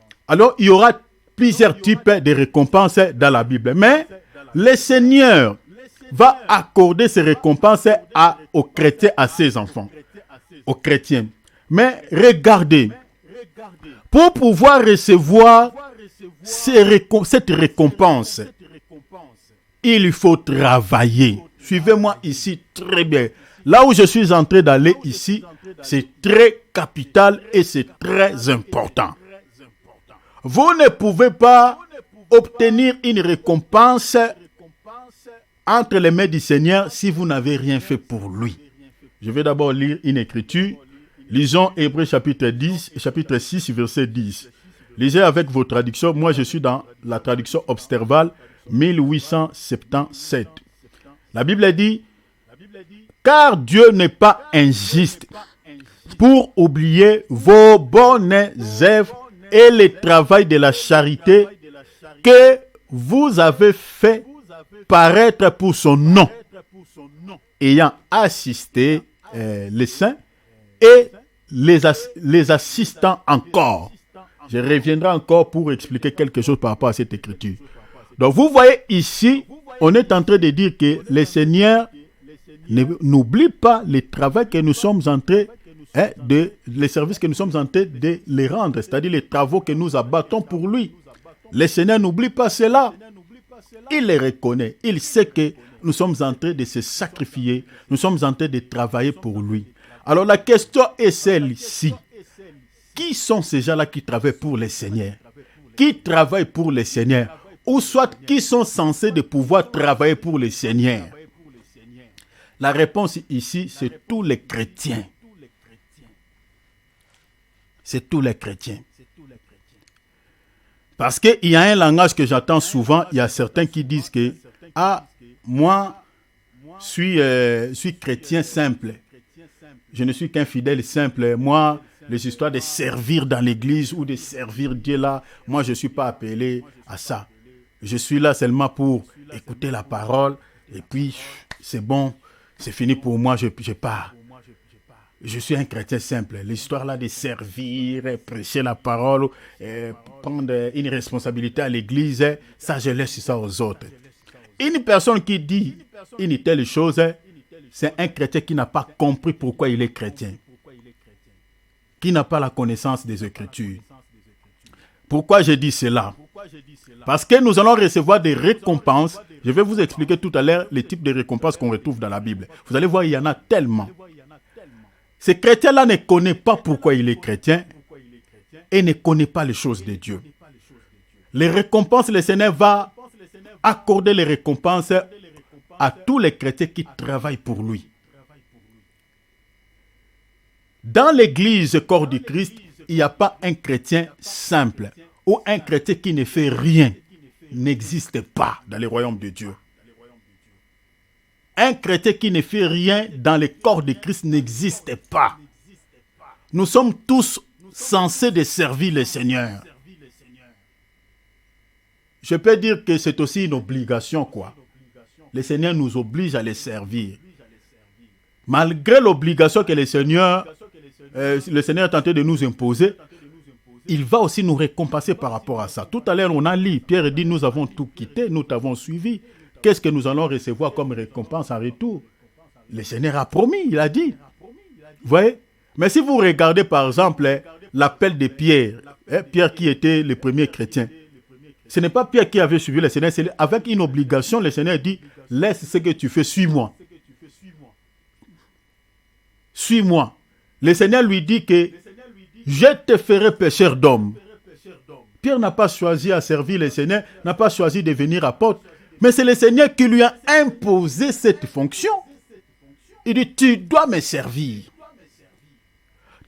il y aura plusieurs types de récompenses dans la Bible. Mais le Seigneur va accorder ces récompenses aux chrétiens, à ses enfants, aux chrétiens. Mais regardez, pour pouvoir recevoir cette récompense, il faut travailler. Suivez-moi ici très bien. Là où je suis en train d'aller ici, c'est très capital et c'est très important. Vous ne pouvez pas obtenir une récompense entre les mains du Seigneur si vous n'avez rien fait pour lui. Je vais d'abord lire une écriture. Lisons Hébreux chapitre 6, verset 10. Lisez avec vos traductions. Moi, je suis dans la traduction Observal 1877. La Bible dit, « Car Dieu n'est pas injuste pour oublier vos bonnes œuvres et le travail de la charité que vous avez fait paraître pour son nom, ayant assisté les saints et les assistants encore. » Je reviendrai encore pour expliquer quelque chose par rapport à cette écriture. Donc vous voyez ici, on est en train de dire que le Seigneur n'oublie pas le travail que nous sommes en train les services que nous sommes en train de les rendre, c'est-à-dire les travaux que nous abattons pour lui. Le Seigneur n'oublie pas cela. Il les reconnaît. Il sait que nous sommes en train de se sacrifier. Nous sommes en train de travailler pour lui. Alors la question est celle-ci. Qui sont ces gens-là qui travaillent pour le Seigneur? Qui travaillent pour le Seigneur? Ou soit qui sont censés de pouvoir travailler pour le Seigneur? La réponse ici, c'est tous les chrétiens. C'est tous les chrétiens. Parce qu'il y a un langage que j'entends souvent, il y a certains qui disent que « Ah, moi, je suis chrétien simple. Je ne suis qu'un fidèle simple. Moi, les histoires de servir dans l'église ou de servir Dieu là, moi, je ne suis pas appelé à ça. Je suis là seulement pour écouter la parole et puis c'est bon, c'est fini pour moi, je pars. » je suis un chrétien simple. L'histoire là de servir, prêcher la parole, prendre une responsabilité à l'église, ça je laisse ça aux autres. Une personne qui dit une telle chose, c'est un chrétien qui n'a pas compris pourquoi il est chrétien, qui n'a pas la connaissance des Écritures. Pourquoi je dis cela? Parce que nous allons recevoir des récompenses. Je vais vous expliquer tout à l'heure les types de récompenses qu'on retrouve dans la Bible. Vous allez voir, il y en a tellement. Ce chrétien-là ne connaît pas pourquoi il est chrétien et ne connaît pas les choses de Dieu. Les récompenses, le Seigneur va accorder les récompenses à tous les chrétiens qui travaillent pour lui. Dans l'église corps du Christ, il n'y a pas un chrétien simple ou un chrétien qui ne fait rien. N'existe pas dans le royaume de Dieu. Un chrétien qui ne fait rien dans le corps de Christ n'existe pas. Nous sommes tous censés de servir le Seigneur. Je peux dire que c'est aussi une obligation, quoi. Le Seigneur nous oblige à les servir. Malgré l'obligation que le Seigneur est tenté de nous imposer, il va aussi nous récompenser par rapport à ça. Tout à l'heure, on a lu, Pierre dit, nous avons tout quitté, nous t'avons suivi. Qu'est-ce que nous allons recevoir comme récompense en retour? Le Seigneur a promis, il a dit. Vous voyez? Mais si vous regardez par exemple l'appel de Pierre, Pierre qui était le premier chrétien, ce n'est pas Pierre qui avait suivi le Seigneur, c'est avec une obligation, le Seigneur dit, laisse ce que tu fais, suis-moi. Suis-moi. Le Seigneur lui dit que je te ferai pécheur d'hommes. Pierre n'a pas choisi à servir le Seigneur, n'a pas choisi de devenir apôtre, mais c'est le Seigneur qui lui a imposé cette fonction. Il dit, tu dois me servir.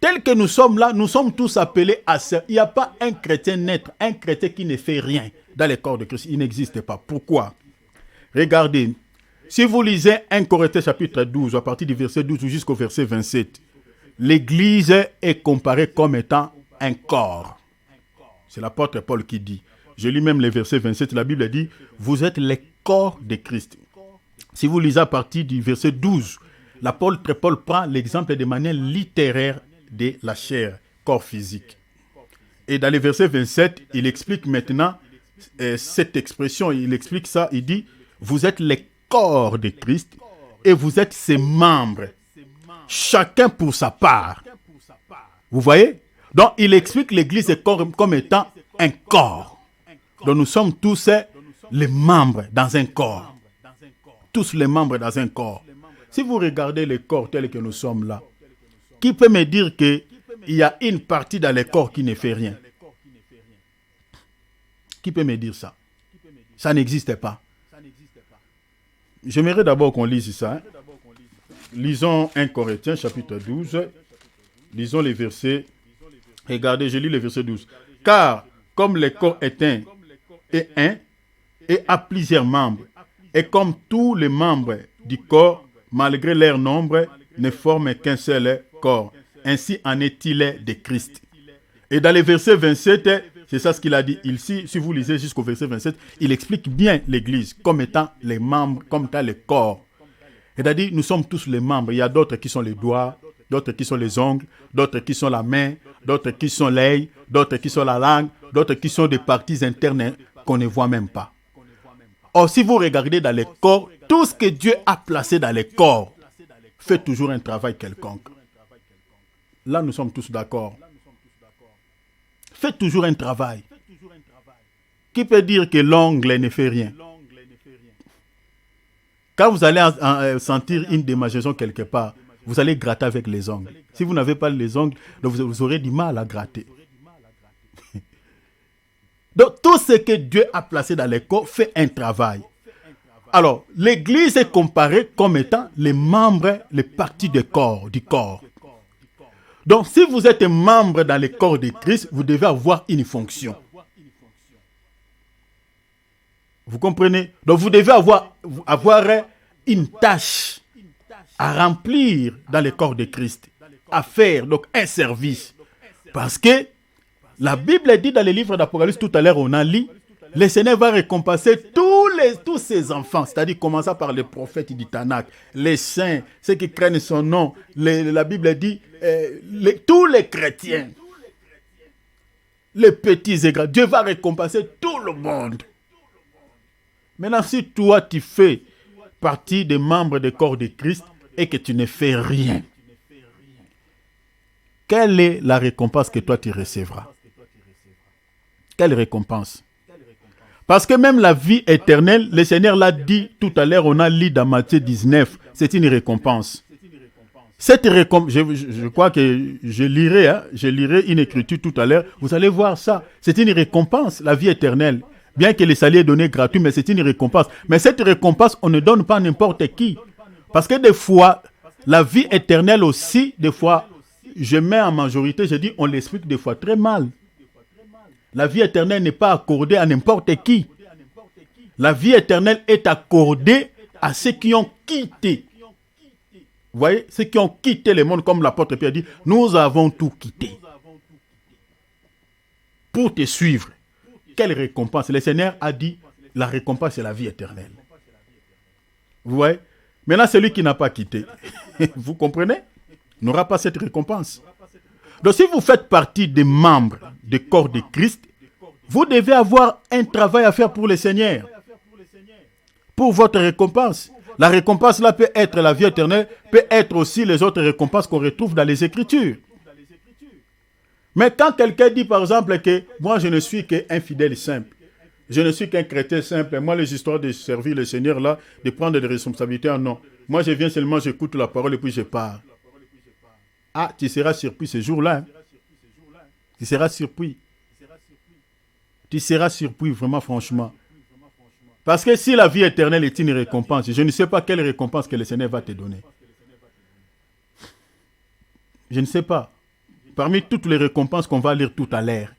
Tel que nous sommes là, nous sommes tous appelés à servir. Il n'y a pas un chrétien net, un chrétien qui ne fait rien dans le corps de Christ. Il n'existe pas. Pourquoi? Regardez, si vous lisez 1 Corinthiens chapitre 12, à partir du verset 12 jusqu'au verset 27, l'Église est comparée comme étant un corps. C'est l'apôtre Paul qui dit. Je lis même le verset 27, la Bible dit, vous êtes les corps de Christ. Si vous lisez à partir du verset 12, l'apôtre Paul prend l'exemple de manière littéraire de la chair, corps physique. Et dans le verset 27, il explique maintenant cette expression, il explique ça, il dit, vous êtes les corps de Christ et vous êtes ses membres, chacun pour sa part. Vous voyez? Donc, il explique l'Église comme étant un corps. Donc, nous sommes tous les membres dans un corps. Tous les membres dans un corps. Si vous regardez les corps tels que nous sommes là, qui peut me dire qu'il y a une partie dans le corps qui ne fait rien? Qui peut me dire ça? Ça n'existe pas. J'aimerais d'abord qu'on lise ça. Lisons 1 Corinthiens chapitre 12. Lisons les versets. Regardez, je lis le verset 12. Car comme le corps est un et a plusieurs membres, et comme tous les membres du corps, malgré leur nombre, ne forment qu'un seul corps. Ainsi en est-il de Christ. Et dans le verset 27, c'est ça ce qu'il a dit. Ici, si vous lisez jusqu'au verset 27, il explique bien l'Église comme étant les membres, comme étant le corps. C'est-à-dire, nous sommes tous les membres. Il y a d'autres qui sont les doigts, d'autres qui sont les ongles, d'autres qui sont la main, d'autres qui sont l'œil, d'autres qui sont la langue, d'autres qui sont des parties internes qu'on ne voit même pas. Or, si vous regardez dans les corps, tout ce que Dieu a placé dans les corps fait toujours un travail quelconque. Là, nous sommes tous d'accord. Fait toujours un travail. Qui peut dire que l'ongle ne fait rien? Quand vous allez sentir une démangeaison quelque part, vous allez gratter avec les ongles. Si vous n'avez pas les ongles, vous aurez du mal à gratter. Donc, tout ce que Dieu a placé dans les corps fait un travail. Alors, l'Église est comparée comme étant les membres, les parties du corps. Donc, si vous êtes membre dans le corps de Christ, vous devez avoir une fonction. Vous comprenez? Donc, vous devez avoir une tâche à remplir dans le corps de Christ, à faire, donc un service. Parce que la Bible dit dans le livre d'Apocalypse, tout à l'heure on a lu, le Seigneur va récompenser tous tous ces enfants, c'est-à-dire commençant par les prophètes du Tanakh, les saints, ceux qui craignent son nom, la Bible dit, tous les chrétiens, les petits et grands, Dieu va récompenser tout le monde. Maintenant, si toi, tu fais partie des membres du corps de Christ et que tu ne fais rien, quelle est la récompense que toi, tu recevras? Quelle récompense? Parce que même la vie éternelle, le Seigneur l'a dit tout à l'heure, on a lu dans Matthieu 19, c'est une récompense. Cette récompense, je crois que je lirai une écriture tout à l'heure, vous allez voir ça. C'est une récompense, la vie éternelle. Bien que le salut est donné gratuit, mais c'est une récompense. Mais cette récompense, on ne donne pas à n'importe qui. Parce que des fois, la vie éternelle aussi, des fois, je mets en majorité, je dis, on l'explique des fois très mal. La vie éternelle n'est pas accordée à n'importe qui. La vie éternelle est accordée à ceux qui ont quitté. Vous voyez, ceux qui ont quitté le monde, comme l'apôtre Pierre dit, nous avons tout quitté pour te suivre. Quelle récompense? Le Seigneur a dit, la récompense c'est la vie éternelle. Vous voyez? Maintenant, celui qui n'a pas quitté, vous comprenez? N'aura pas cette récompense. Donc, si vous faites partie des membres du corps de Christ, vous devez avoir un travail à faire pour le Seigneur. Pour votre récompense. La récompense là peut être la vie éternelle, peut être aussi les autres récompenses qu'on retrouve dans les Écritures. Mais quand quelqu'un dit par exemple que moi je ne suis qu'un fidèle simple, je ne suis qu'un chrétien simple, moi les histoires de servir le Seigneur là, de prendre des responsabilités, non. Moi je viens seulement, j'écoute la parole et puis je pars. Ah, tu seras surpris ce jour-là. Hein? Tu seras surpris. Tu seras surpris vraiment franchement. Parce que si la vie éternelle est une récompense, je ne sais pas quelle récompense que le Seigneur va te donner. Je ne sais pas. Parmi toutes les récompenses qu'on va lire tout à l'heure.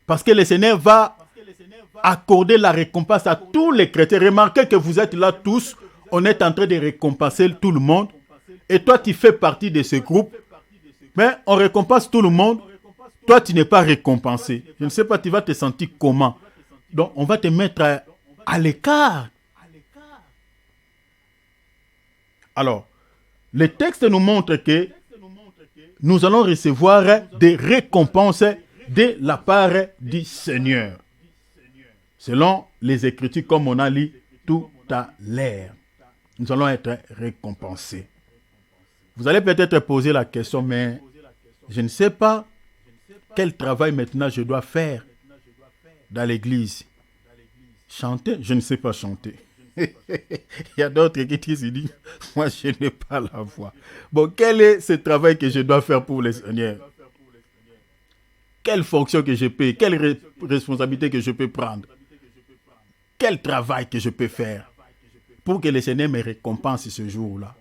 Parce que le Seigneur va accorder la récompense à tous les chrétiens. Remarquez que vous êtes là tous, on est en train de récompenser tout le monde. Et toi, tu fais partie de ce groupe. Mais on récompense tout le monde. Toi, tu n'es pas récompensé. Je ne sais pas, tu vas te sentir comment. Donc, on va te mettre à l'écart. Alors, le texte nous montre que nous allons recevoir des récompenses de la part du Seigneur. Selon les Écritures, comme on a lu tout à l'heure. Nous allons être récompensés. Vous allez peut-être poser la question, mais je ne sais pas quel travail maintenant je dois faire dans l'église. Chanter? Je ne sais pas chanter. Il y a d'autres qui disent, moi je n'ai pas la voix. Bon, quel est ce travail que je dois faire pour le Seigneur? Quelle fonction que je peux, quelle responsabilité que je peux prendre? Quel travail que je peux faire pour que le Seigneur me récompense ce jour-là?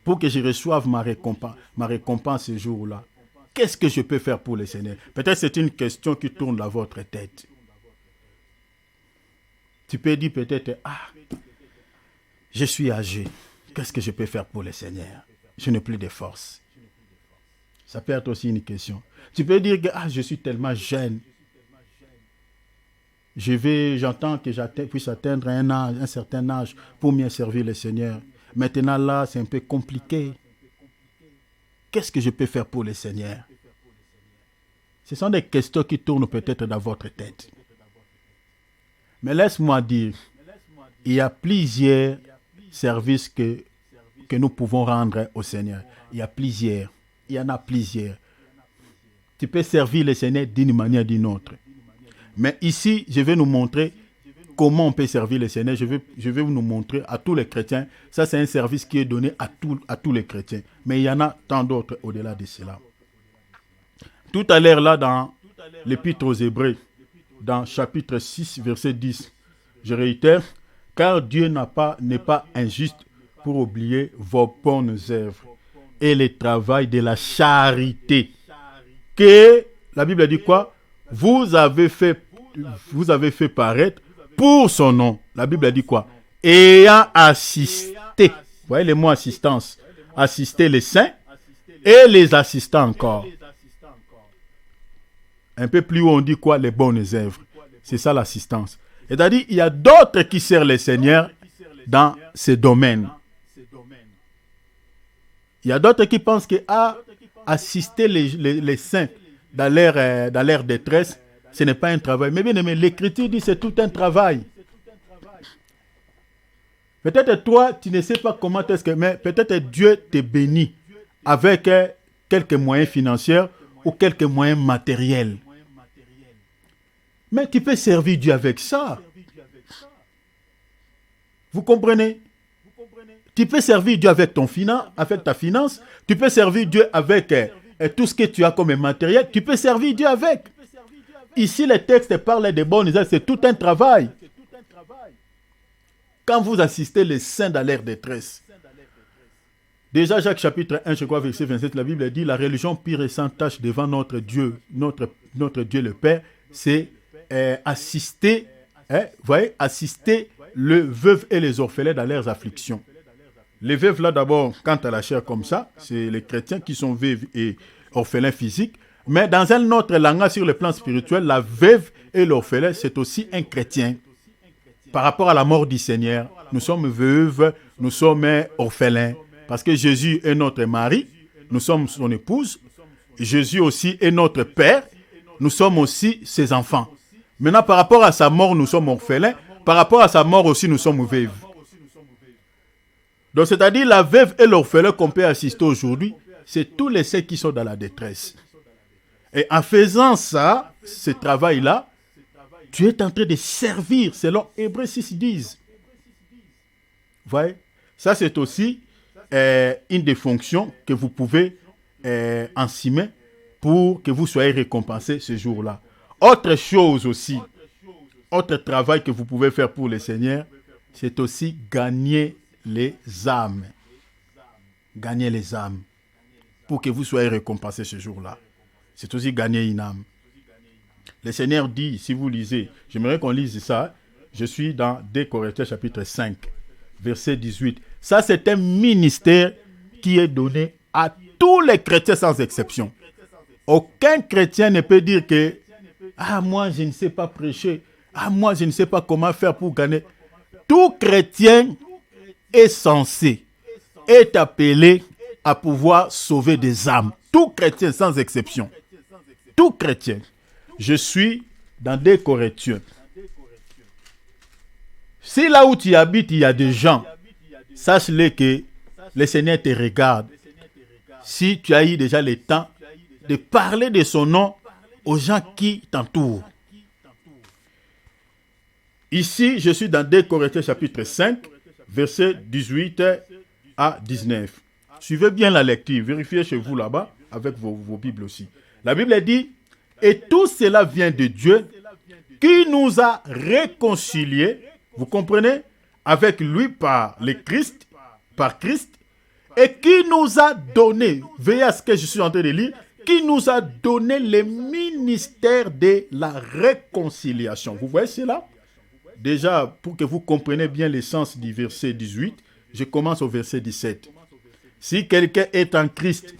Pour que je reçoive ma récompense ce jour-là? Qu'est-ce que je peux faire pour le Seigneur? Peut-être c'est une question qui tourne dans votre tête. Tu peux dire peut-être, je suis âgé. Qu'est-ce que je peux faire pour le Seigneur? Je n'ai plus de force. Ça peut être aussi une question. Tu peux dire que je suis tellement jeune. J'entends que je puisse atteindre un certain âge pour mieux servir le Seigneur. Maintenant là, c'est un peu compliqué. Qu'est-ce que je peux faire pour le Seigneur? Ce sont des questions qui tournent peut-être dans votre tête. Mais laisse-moi dire, il y a plusieurs services que nous pouvons rendre au Seigneur. Il y en a plusieurs. Tu peux servir le Seigneur d'une manière ou d'une autre. Mais ici, je vais nous montrer comment on peut servir le Seigneur. Je vais nous montrer à tous les chrétiens. Ça, c'est un service qui est donné à tous les chrétiens. Mais il y en a tant d'autres au-delà de cela. Tout à l'heure, là, dans l'Épître aux Hébreux, dans chapitre 6, verset 10, je réitère, car Dieu n'est pas injuste pour oublier vos bonnes œuvres et le travail de la charité que, la Bible dit quoi? Vous avez fait paraître pour son nom. La Bible dit quoi? Ayant assisté. Vous voyez le mot assistance. Assister les saints et les assistants encore. Un peu plus haut, on dit quoi? Les bonnes œuvres. C'est ça l'assistance. C'est-à-dire, il y a d'autres qui servent le Seigneur dans ces domaines. Il y a d'autres qui pensent que assister les saints dans leur détresse, ce n'est pas un travail. Mais bien aimé, l'Écriture dit que c'est tout un travail. Peut-être toi, tu ne sais pas comment est-ce que... Mais peut-être Dieu te bénit avec quelques moyens financiers ou quelques moyens matériels. Mais tu peux servir Dieu avec ça. Vous comprenez? Tu peux servir Dieu avec avec ta finance. Tu peux servir Dieu avec tout ce que tu as comme matériel. Tu peux servir Dieu avec. Ici, le texte parle de bonnes œuvres. C'est tout un travail. Quand vous assistez les saints dans leur détresse. Déjà, Jacques chapitre 1, je crois, verset 27, la Bible dit, la religion pure et sans tache devant notre Dieu, notre Dieu le Père, c'est assister, assister le veuve et les orphelins dans leurs afflictions. Les veuves, là, d'abord, quant à la chair comme ça, c'est les chrétiens qui sont veuves et orphelins physiques. Mais dans un autre langage, sur le plan spirituel, la veuve et l'orphelin, c'est aussi un chrétien. Par rapport à la mort du Seigneur, nous sommes veuves, nous sommes orphelins. Parce que Jésus est notre mari, nous sommes son épouse. Jésus aussi est notre père, nous sommes aussi ses enfants. Maintenant, par rapport à sa mort, nous sommes orphelins. Par rapport à sa mort aussi, nous sommes veuves. Donc, c'est-à-dire la veuve et l'orphelin qu'on peut assister aujourd'hui, c'est tous les saints qui sont dans la détresse. Et en faisant ça, ce travail-là, tu es en train de servir, selon Hébreux 6:10. Vous voyez? Ça, c'est aussi une des fonctions que vous pouvez encimer pour que vous soyez récompensé ce jour-là. Autre chose aussi, autre travail que vous pouvez faire pour le Seigneur, c'est aussi gagner les âmes. Gagner les âmes. Pour que vous soyez récompensé ce jour-là. C'est aussi gagner une âme. Le Seigneur dit, si vous lisez, j'aimerais qu'on lise ça, je suis dans 2 Corinthiens chapitre 5, verset 18. Ça, c'est un ministère qui est donné à tous les chrétiens sans exception. Aucun chrétien ne peut dire que « Ah, moi, je ne sais pas prêcher. Ah, moi, je ne sais pas comment faire pour gagner. » Tout chrétien est censé, est appelé à pouvoir sauver des âmes. Tout chrétien sans exception. Tout chrétien. Je suis dans 2 Corinthiens. Si là où tu habites, il y a des gens, sache-le que le Seigneur te regarde. Si tu as eu déjà le temps de parler de son nom aux gens qui t'entourent. Ici, je suis dans 2 Corinthiens chapitre 5, versets 18 à 19. Suivez bien la lecture, vérifiez chez vous là-bas, avec vos Bibles aussi. La Bible dit, « Et tout cela vient de Dieu, qui nous a réconciliés, vous comprenez, avec lui par le Christ, et qui nous a donné, veillez à ce que je suis en train de lire, qui nous a donné le ministère de la réconciliation. » Vous voyez cela? Déjà, pour que vous compreniez bien le sens du verset 18, je commence au verset 17. « Si quelqu'un est en Christ,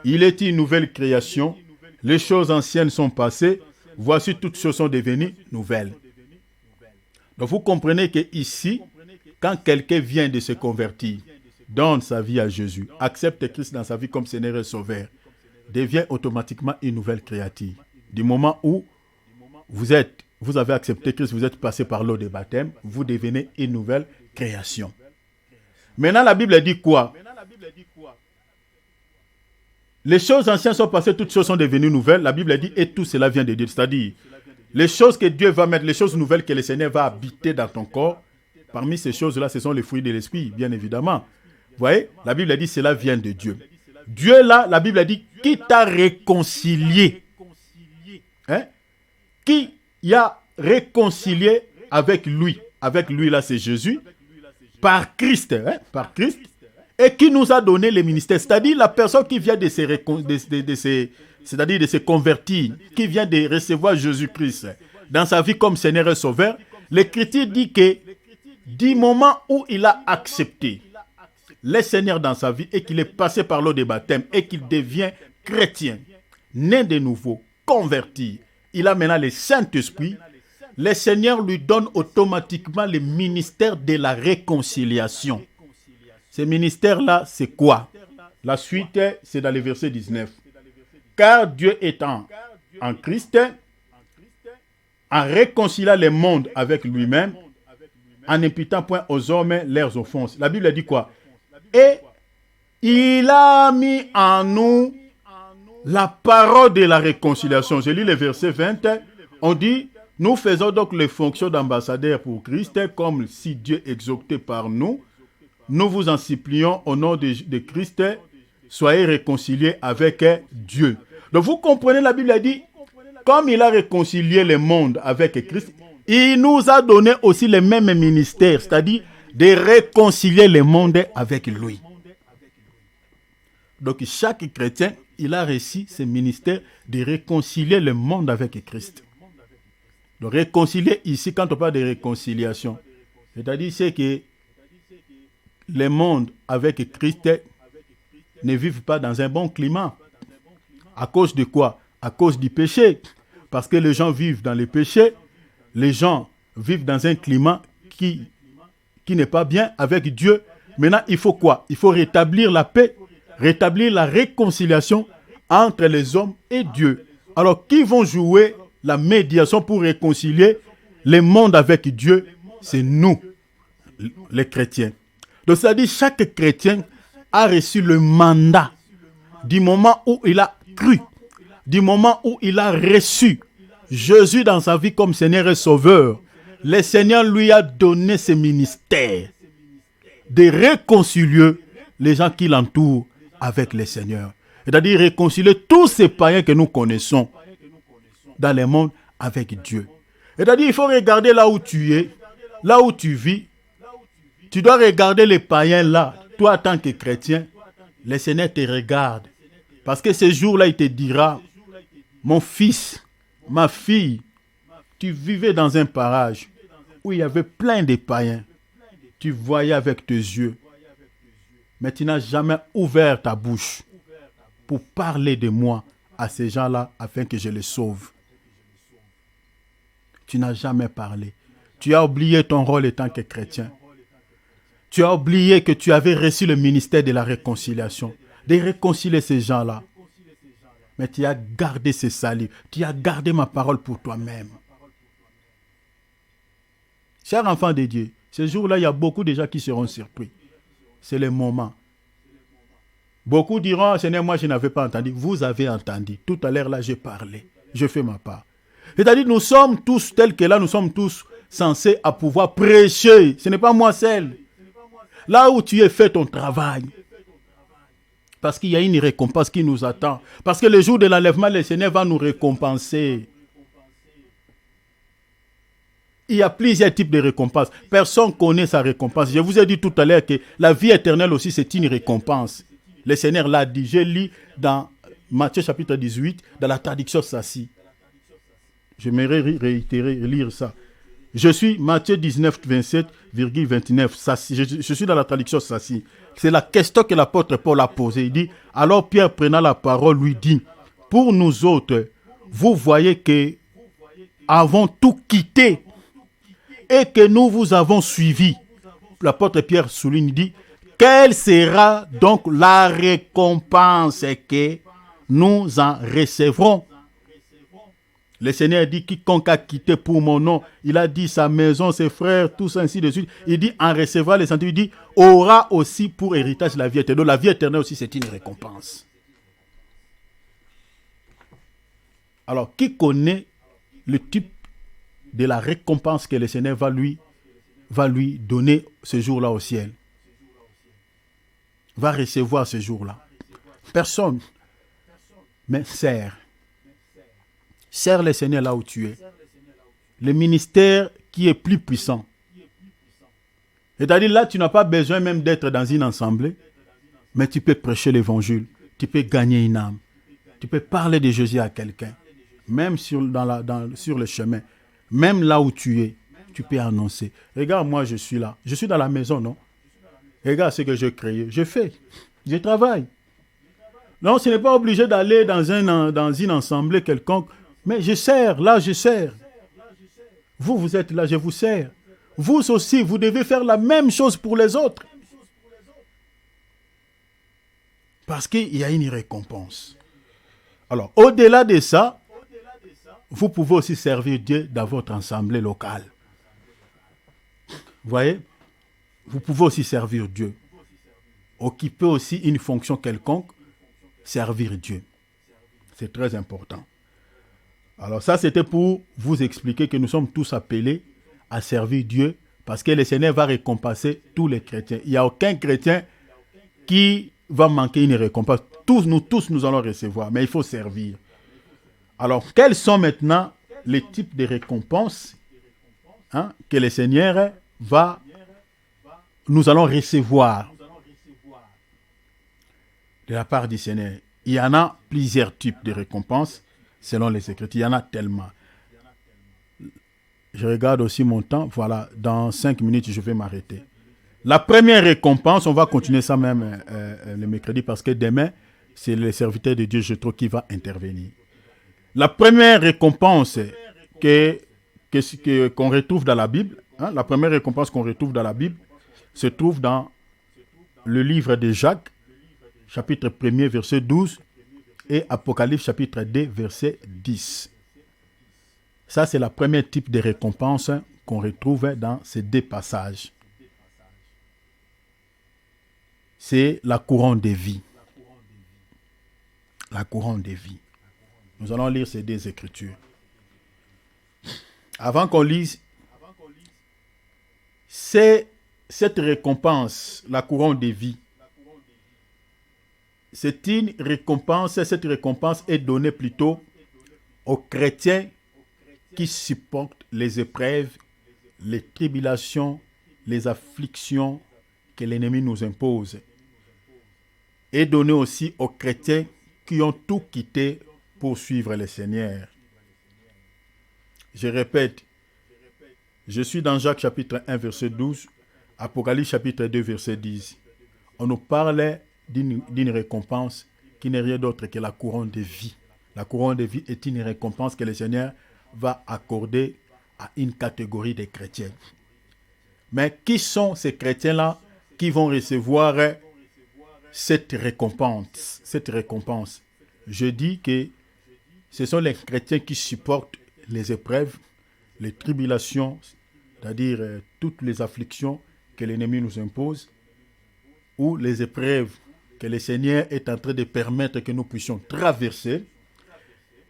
il est une nouvelle création. Les choses anciennes sont passées. Voici toutes choses sont devenues nouvelles. » Donc vous comprenez que ici, quand quelqu'un vient de se convertir, donne sa vie à Jésus, accepte Christ dans sa vie comme Seigneur et Sauveur, devient automatiquement une nouvelle créature. Du moment où vous avez accepté Christ, vous êtes passé par l'eau de baptême, vous devenez une nouvelle création. Maintenant, la Bible dit quoi? Les choses anciennes sont passées, toutes choses sont devenues nouvelles. La Bible dit, et tout cela vient de Dieu. C'est-à-dire, les choses que Dieu va mettre, les choses nouvelles que le Seigneur va habiter dans ton corps, parmi ces choses-là, ce sont les fruits de l'esprit, bien évidemment. Vous voyez, la Bible dit, cela vient de Dieu. Dieu là, la Bible dit, qui t'a réconcilié. Qui y a réconcilié avec lui. Avec lui là, c'est Jésus. Par Christ. Par Christ. Et qui nous a donné le ministère. C'est-à-dire la personne qui vient de se convertir, qui vient de recevoir Jésus-Christ dans sa vie comme Seigneur et Sauveur. L'Écriture dit que du moment où il a accepté le Seigneur dans sa vie et qu'il est passé par l'eau de baptême et qu'il devient chrétien, né de nouveau, converti, il a maintenant le Saint-Esprit. le Seigneur lui donne automatiquement le ministère de la réconciliation. Ce ministère-là, c'est quoi? La suite, c'est dans le verset 19. Car Dieu étant en Christ, en réconciliant le monde avec lui-même, en n'imputant point aux hommes leurs offenses. La Bible dit quoi? Et il a mis en nous la parole de la réconciliation. Je lis le verset 20. On dit, nous faisons donc les fonctions d'ambassadeurs pour Christ, comme si Dieu exhortait par nous. Nous vous en supplions au nom de Christ, soyez réconciliés avec Dieu. Donc vous comprenez, la Bible a dit, comme il a réconcilié le monde avec Christ, il nous a donné aussi le même ministère, c'est-à-dire de réconcilier le monde avec lui. Donc chaque chrétien, il a reçu ce ministère de réconcilier le monde avec Christ. De réconcilier ici, quand on parle de réconciliation, c'est-à-dire c'est que le monde avec Christ ne vivent pas dans un bon climat. À cause de quoi? À cause du péché. Parce que les gens vivent dans le péché, les gens vivent dans un climat qui n'est pas bien avec Dieu. Maintenant, il faut quoi? Il faut rétablir la paix, rétablir la réconciliation entre les hommes et Dieu. Alors, qui vont jouer la médiation pour réconcilier le monde avec Dieu? C'est nous, les chrétiens. Donc, ça dit, chaque chrétien a reçu le mandat du moment où il a cru, du moment où il a reçu Jésus dans sa vie comme Seigneur et Sauveur. Le Seigneur lui a donné ce ministère de réconcilier les gens qui l'entourent avec le Seigneur. C'est-à-dire réconcilier tous ces païens que nous connaissons dans le monde avec Dieu. C'est-à-dire il faut regarder là où tu es, là où tu vis. Tu dois regarder les païens là. Toi, en tant que chrétien, le Seigneur te regarde. Parce que ce jour-là, il te dira, mon fils, ma fille, tu vivais dans un parage où il y avait plein de païens. Tu voyais avec tes yeux. Mais tu n'as jamais ouvert ta bouche pour parler de moi à ces gens-là afin que je les sauve. Tu n'as jamais parlé. Tu as oublié ton rôle en tant que chrétien. Tu as oublié que tu avais reçu le ministère de la réconciliation, de réconcilier ces gens-là. Mais tu as gardé ce salut. Tu as gardé ma parole pour toi-même. Chers enfants de Dieu, ce jour-là, il y a beaucoup de gens qui seront surpris. C'est le moment. Beaucoup diront, Seigneur, moi je n'avais pas entendu. Vous avez entendu. Tout à l'heure, là, j'ai parlé. Je fais ma part. C'est-à-dire, nous sommes tous tels que là, nous sommes tous censés à pouvoir prêcher. Ce n'est pas moi seul. Là où tu es, fais ton travail. Parce qu'il y a une récompense qui nous attend. Parce que le jour de l'enlèvement, le Seigneur va nous récompenser. Il y a plusieurs types de récompenses. Personne ne connaît sa récompense. Je vous ai dit tout à l'heure que la vie éternelle aussi, c'est une récompense. Le Seigneur l'a dit. Je lis dans Matthieu chapitre 18, dans la traduction Sassi. J'aimerais réitérer, lire ça. Je suis Matthieu 19, 27,29. Je suis dans la traduction Sassi. C'est la question que l'apôtre Paul a posée. Il dit, alors Pierre prenant la parole lui dit, pour nous autres, vous voyez que avons tout quitté et que nous vous avons suivi. L'apôtre Pierre souligne, dit, quelle sera donc la récompense que nous en recevrons? Le Seigneur dit, quiconque a quitté pour mon nom, il a dit sa maison, ses frères, tous ainsi de suite. Il dit, en recevra les sentiments, il dit, aura aussi pour héritage la vie éternelle. Donc la vie éternelle aussi, c'est une récompense. Alors, qui connaît le type de la récompense que le Seigneur va lui donner ce jour-là au ciel? Va recevoir ce jour-là. Personne. Mais sers. Sers le Seigneur là où tu es. Le ministère qui est plus puissant. C'est-à-dire là, tu n'as pas besoin même d'être dans une assemblée, mais tu peux prêcher l'évangile. Tu peux gagner une âme. Tu peux parler de Jésus à quelqu'un. Même sur le chemin. Même là où tu es, tu peux annoncer. Regarde, moi je suis là. Je suis dans la maison, non? Regarde ce que j'ai créé. Je fais. Je travaille. Non, ce n'est pas obligé d'aller dans une assemblée quelconque. Mais je sers, là je sers. Vous êtes là, je vous sers. Vous aussi, vous devez faire la même chose pour les autres. Parce qu'il y a une récompense. Alors, au-delà de ça, vous pouvez aussi servir Dieu dans votre assemblée locale. Vous voyez? Vous pouvez aussi servir Dieu. Occuper aussi une fonction quelconque, servir Dieu. C'est très important. Alors ça, c'était pour vous expliquer que nous sommes tous appelés à servir Dieu parce que le Seigneur va récompenser tous les chrétiens. Il n'y a aucun chrétien qui va manquer une récompense. Tous, nous allons recevoir, mais il faut servir. Alors, quels sont maintenant les types de récompenses que le Seigneur nous allons recevoir de la part du Seigneur? Il y en a plusieurs types de récompenses selon les Écritures. Il y en a tellement. Je regarde aussi mon temps. Voilà, dans 5 minutes, je vais m'arrêter. La première récompense, on va continuer ça même le mercredi parce que demain, c'est le serviteur de Dieu, Jétro, qui va intervenir. La première récompense qu'on retrouve dans la Bible, la première récompense qu'on retrouve dans la Bible, se trouve dans le livre de Jacques, chapitre 1er, verset 12, et Apocalypse, chapitre 2, verset 10. Ça, c'est le premier type de récompense qu'on retrouve dans ces deux passages. C'est la couronne de vie. La couronne de vie. Nous allons lire ces deux écritures. Avant qu'on lise, c'est cette récompense, la couronne de vie. C'est une récompense, cette récompense est donnée plutôt aux chrétiens qui supportent les épreuves, les tribulations, les afflictions que l'ennemi nous impose. Et donnée aussi aux chrétiens qui ont tout quitté pour suivre le Seigneur. Je répète, je suis dans Jacques chapitre 1 verset 12, Apocalypse chapitre 2 verset 10. On nous parle d'une récompense qui n'est rien d'autre que la couronne de vie. La couronne de vie est une récompense que le Seigneur va accorder à une catégorie de chrétiens. Mais qui sont ces chrétiens-là qui vont recevoir cette récompense? Cette récompense, je dis que ce sont les chrétiens qui supportent les épreuves, les tribulations, c'est-à-dire toutes les afflictions que l'ennemi nous impose, ou les épreuves que le Seigneur est en train de permettre que nous puissions traverser,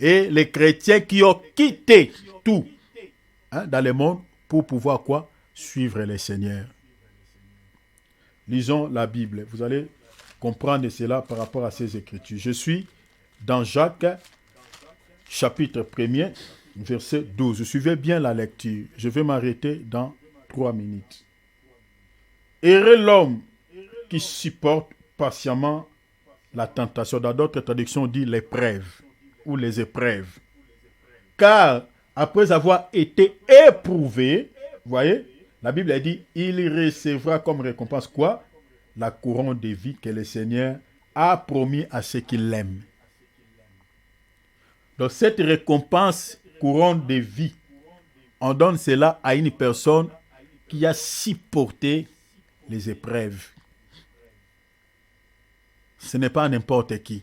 et les chrétiens qui ont quitté tout dans le monde pour pouvoir quoi? Suivre le Seigneur. Lisons la Bible. Vous allez comprendre cela par rapport à ces écritures. Je suis dans Jacques, chapitre 1er, verset 12. Suivez bien la lecture. Je vais m'arrêter dans 3 minutes. Heureux l'homme qui supporte patiemment la tentation. Dans d'autres traductions, on dit l'épreuve ou les épreuves. Car après avoir été éprouvé, vous voyez, la Bible a dit, il recevra comme récompense quoi? La couronne de vie que le Seigneur a promis à ceux qui l'aiment. Donc cette récompense, couronne de vie, on donne cela à une personne qui a supporté les épreuves. Ce n'est pas n'importe qui.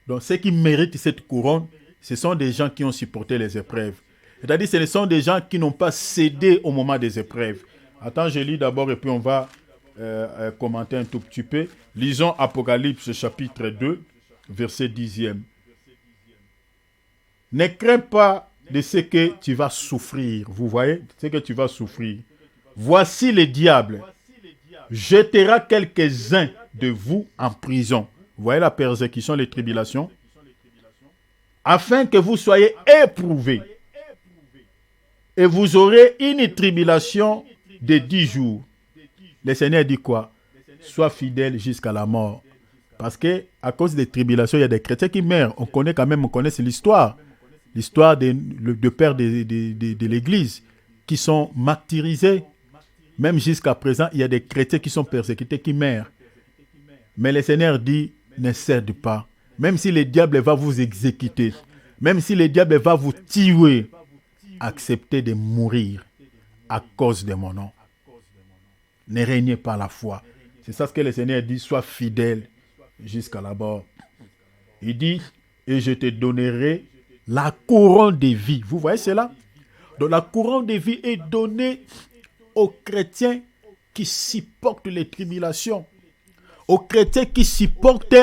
Donc ceux qui méritent cette couronne, ce sont des gens qui ont supporté les épreuves. C'est-à-dire ce sont des gens qui n'ont pas cédé au moment des épreuves. Attends, je lis d'abord et puis on va commenter un tout petit peu. Lisons Apocalypse chapitre 2, verset 10e. Ne crains pas de ce que tu vas souffrir. Vous voyez, ce que tu vas souffrir. Voici le diable jettera quelques-uns de vous en prison. Vous voyez la persécution, les tribulations. Afin que vous soyez éprouvés. Et vous aurez une tribulation de 10 jours. Le Seigneur dit quoi? Sois fidèle jusqu'à la mort. Parce que à cause des tribulations, il y a des chrétiens qui meurent. On connaît l'histoire. L'histoire des pères de l'Église qui sont martyrisés. Même jusqu'à présent, il y a des chrétiens qui sont persécutés, qui meurent. Mais le Seigneur dit, ne cède pas. Même si le diable va vous exécuter, même si le diable va vous tuer, accepté de mourir à cause de mon nom. Ne régnez pas la foi. C'est ça ce que le Seigneur dit, sois fidèle jusqu'à la mort. Il dit, et je te donnerai la couronne de vie. Vous voyez cela? Donc la couronne de vie est donnée aux chrétiens qui supportent les tribulations, aux chrétiens qui supportent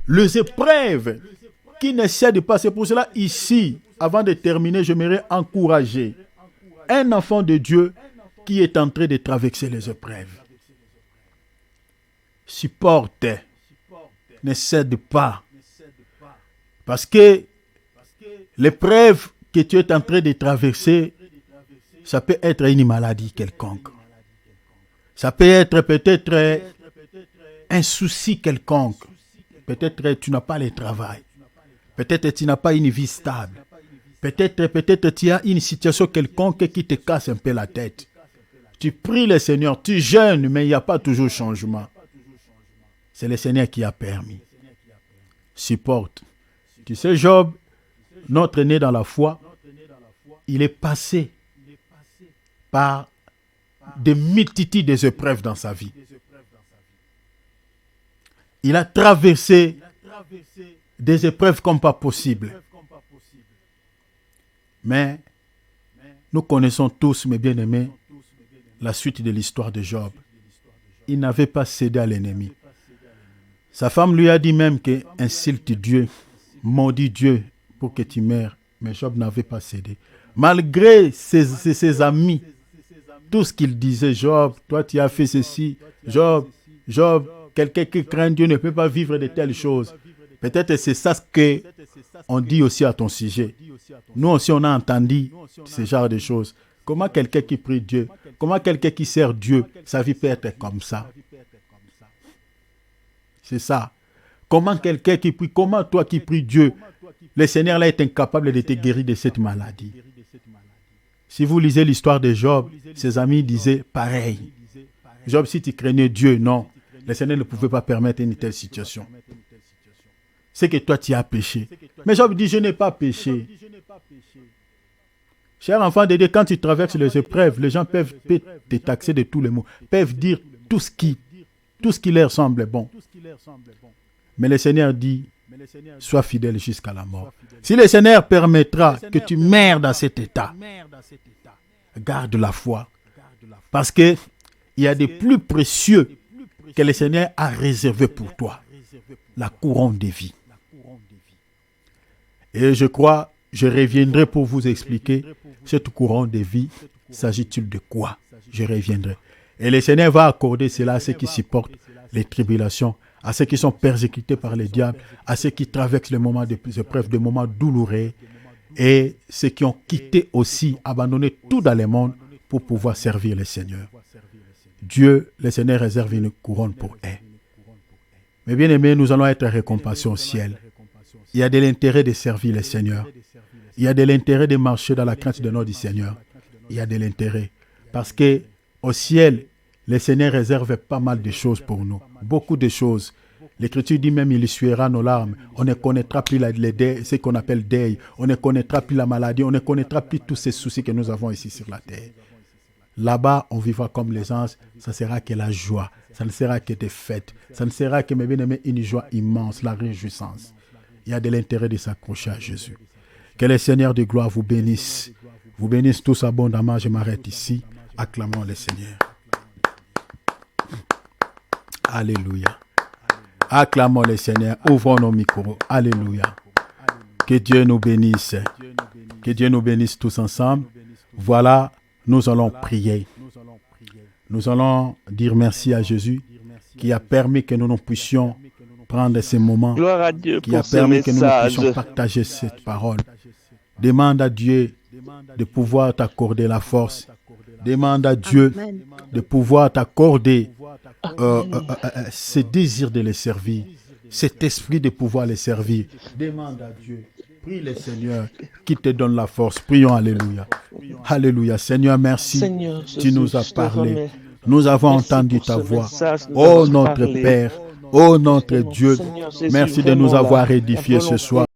les épreuves, qui n'essaient de passer. Pour cela, ici, avant de terminer, j'aimerais encourager un enfant de Dieu qui est en train de traverser les épreuves. Supporte, ne cède pas. Parce que l'épreuve que tu es en train de traverser, ça peut être une maladie quelconque. Ça peut être peut-être un souci quelconque. Peut-être tu n'as pas le travail. Peut-être tu n'as pas une vie stable. Peut-être tu as une situation quelconque qui te casse un peu la tête. Tu pries le Seigneur, tu jeûnes, mais il n'y a pas toujours changement. C'est le Seigneur qui a permis. Supporte. Tu sais, Job, notre né dans la foi, il est passé par des multitudes d'épreuves dans sa vie. Il a traversé des épreuves comme pas possible. Mais nous connaissons tous, mes bien-aimés, la suite de l'histoire de Job. Il n'avait pas cédé à l'ennemi. Sa femme lui a dit même que insulte Dieu, maudit Dieu pour que tu meurs. Mais Job n'avait pas cédé. Malgré ses amis, tout ce qu'il disait, Job, toi tu as fait ceci, Job, quelqu'un qui craint Dieu ne peut pas vivre de telles choses. Peut-être c'est ça ce qu'on dit aussi à ton sujet. Nous aussi on a entendu ce genre de choses. Comment quelqu'un qui prie Dieu, comment quelqu'un qui sert Dieu, sa vie peut être comme ça? C'est ça. Comment quelqu'un qui prie, comment toi qui pries Dieu, le Seigneur là est incapable de te guérir de cette maladie. Si vous lisez l'histoire de Job, ses amis disaient pareil. Job, si tu craignais Dieu, non. Le Seigneur ne pouvait pas permettre une telle situation. C'est que toi tu as péché. Mais Job dit, je n'ai pas péché. Cher enfant de Dieu, quand tu traverses les épreuves, les gens peuvent te taxer de tous les mots, peuvent dire tout ce qui leur semble bon. Mais le Seigneur dit, sois fidèle jusqu'à la mort. Si le Seigneur permettra que tu meurs dans cet état, garde la foi. Parce qu'il y a des plus précieux que le Seigneur a réservé pour toi. La couronne de vie. Et je crois, je reviendrai pour vous expliquer cette couronne de vie. S'agit-il de quoi? Je reviendrai. Et le Seigneur va accorder cela à ceux qui supportent les tribulations, à ceux qui sont persécutés par les diables, à ceux qui traversent les moments d'épreuve, des moments douloureux, et ceux qui ont quitté aussi, abandonné tout dans le monde pour pouvoir servir le Seigneur. Dieu, le Seigneur réserve une couronne pour eux. Mais bien aimés, nous allons être récompensés au ciel. Il y a de l'intérêt de servir le Seigneur. Il y a de l'intérêt de marcher dans la crainte de notre Seigneur. Il y a de l'intérêt. Parce que au ciel, le Seigneur réserve pas mal de choses pour nous. Beaucoup de choses. L'Écriture dit même, il essuiera nos larmes. On ne connaîtra plus ce qu'on appelle deuil. On ne connaîtra plus la maladie. On ne connaîtra plus tous ces soucis que nous avons ici sur la terre. Là-bas, on vivra comme les anges. Ça sera que la joie. Ça ne sera que des fêtes. Ça ne sera que, mes bien-aimés, une joie immense, la réjouissance. Il y a de l'intérêt de s'accrocher à Jésus. Que le Seigneur de gloire vous bénisse. Vous bénisse tous abondamment. Je m'arrête ici. Acclamons le Seigneur. Alléluia. Acclamons le Seigneur. Ouvrons nos micros. Alléluia. Que Dieu nous bénisse. Que Dieu nous bénisse tous ensemble. Voilà, nous allons prier. Nous allons dire merci à Jésus qui a permis que nous puissions prendre ces moments, Gloire à Dieu qui a pour ce permis que nous message. puissions partager cette parole. Demande à Dieu de pouvoir t'accorder la force. Demande à Dieu Amen. de pouvoir t'accorder ce désir de les servir, cet esprit de pouvoir les servir. Demande à Dieu. Prie le Seigneur qui te donne la force. Prions, alléluia. Alléluia. Seigneur, merci. Seigneur, Tu nous as je te parlé. remets. Nous avons Merci entendu pour ta ce voix. message, nous Oh avons notre parlé. Père, oh notre Seigneur, Dieu, Seigneur Jésus, merci de nous vraiment, avoir la édifiés ce volonté soir.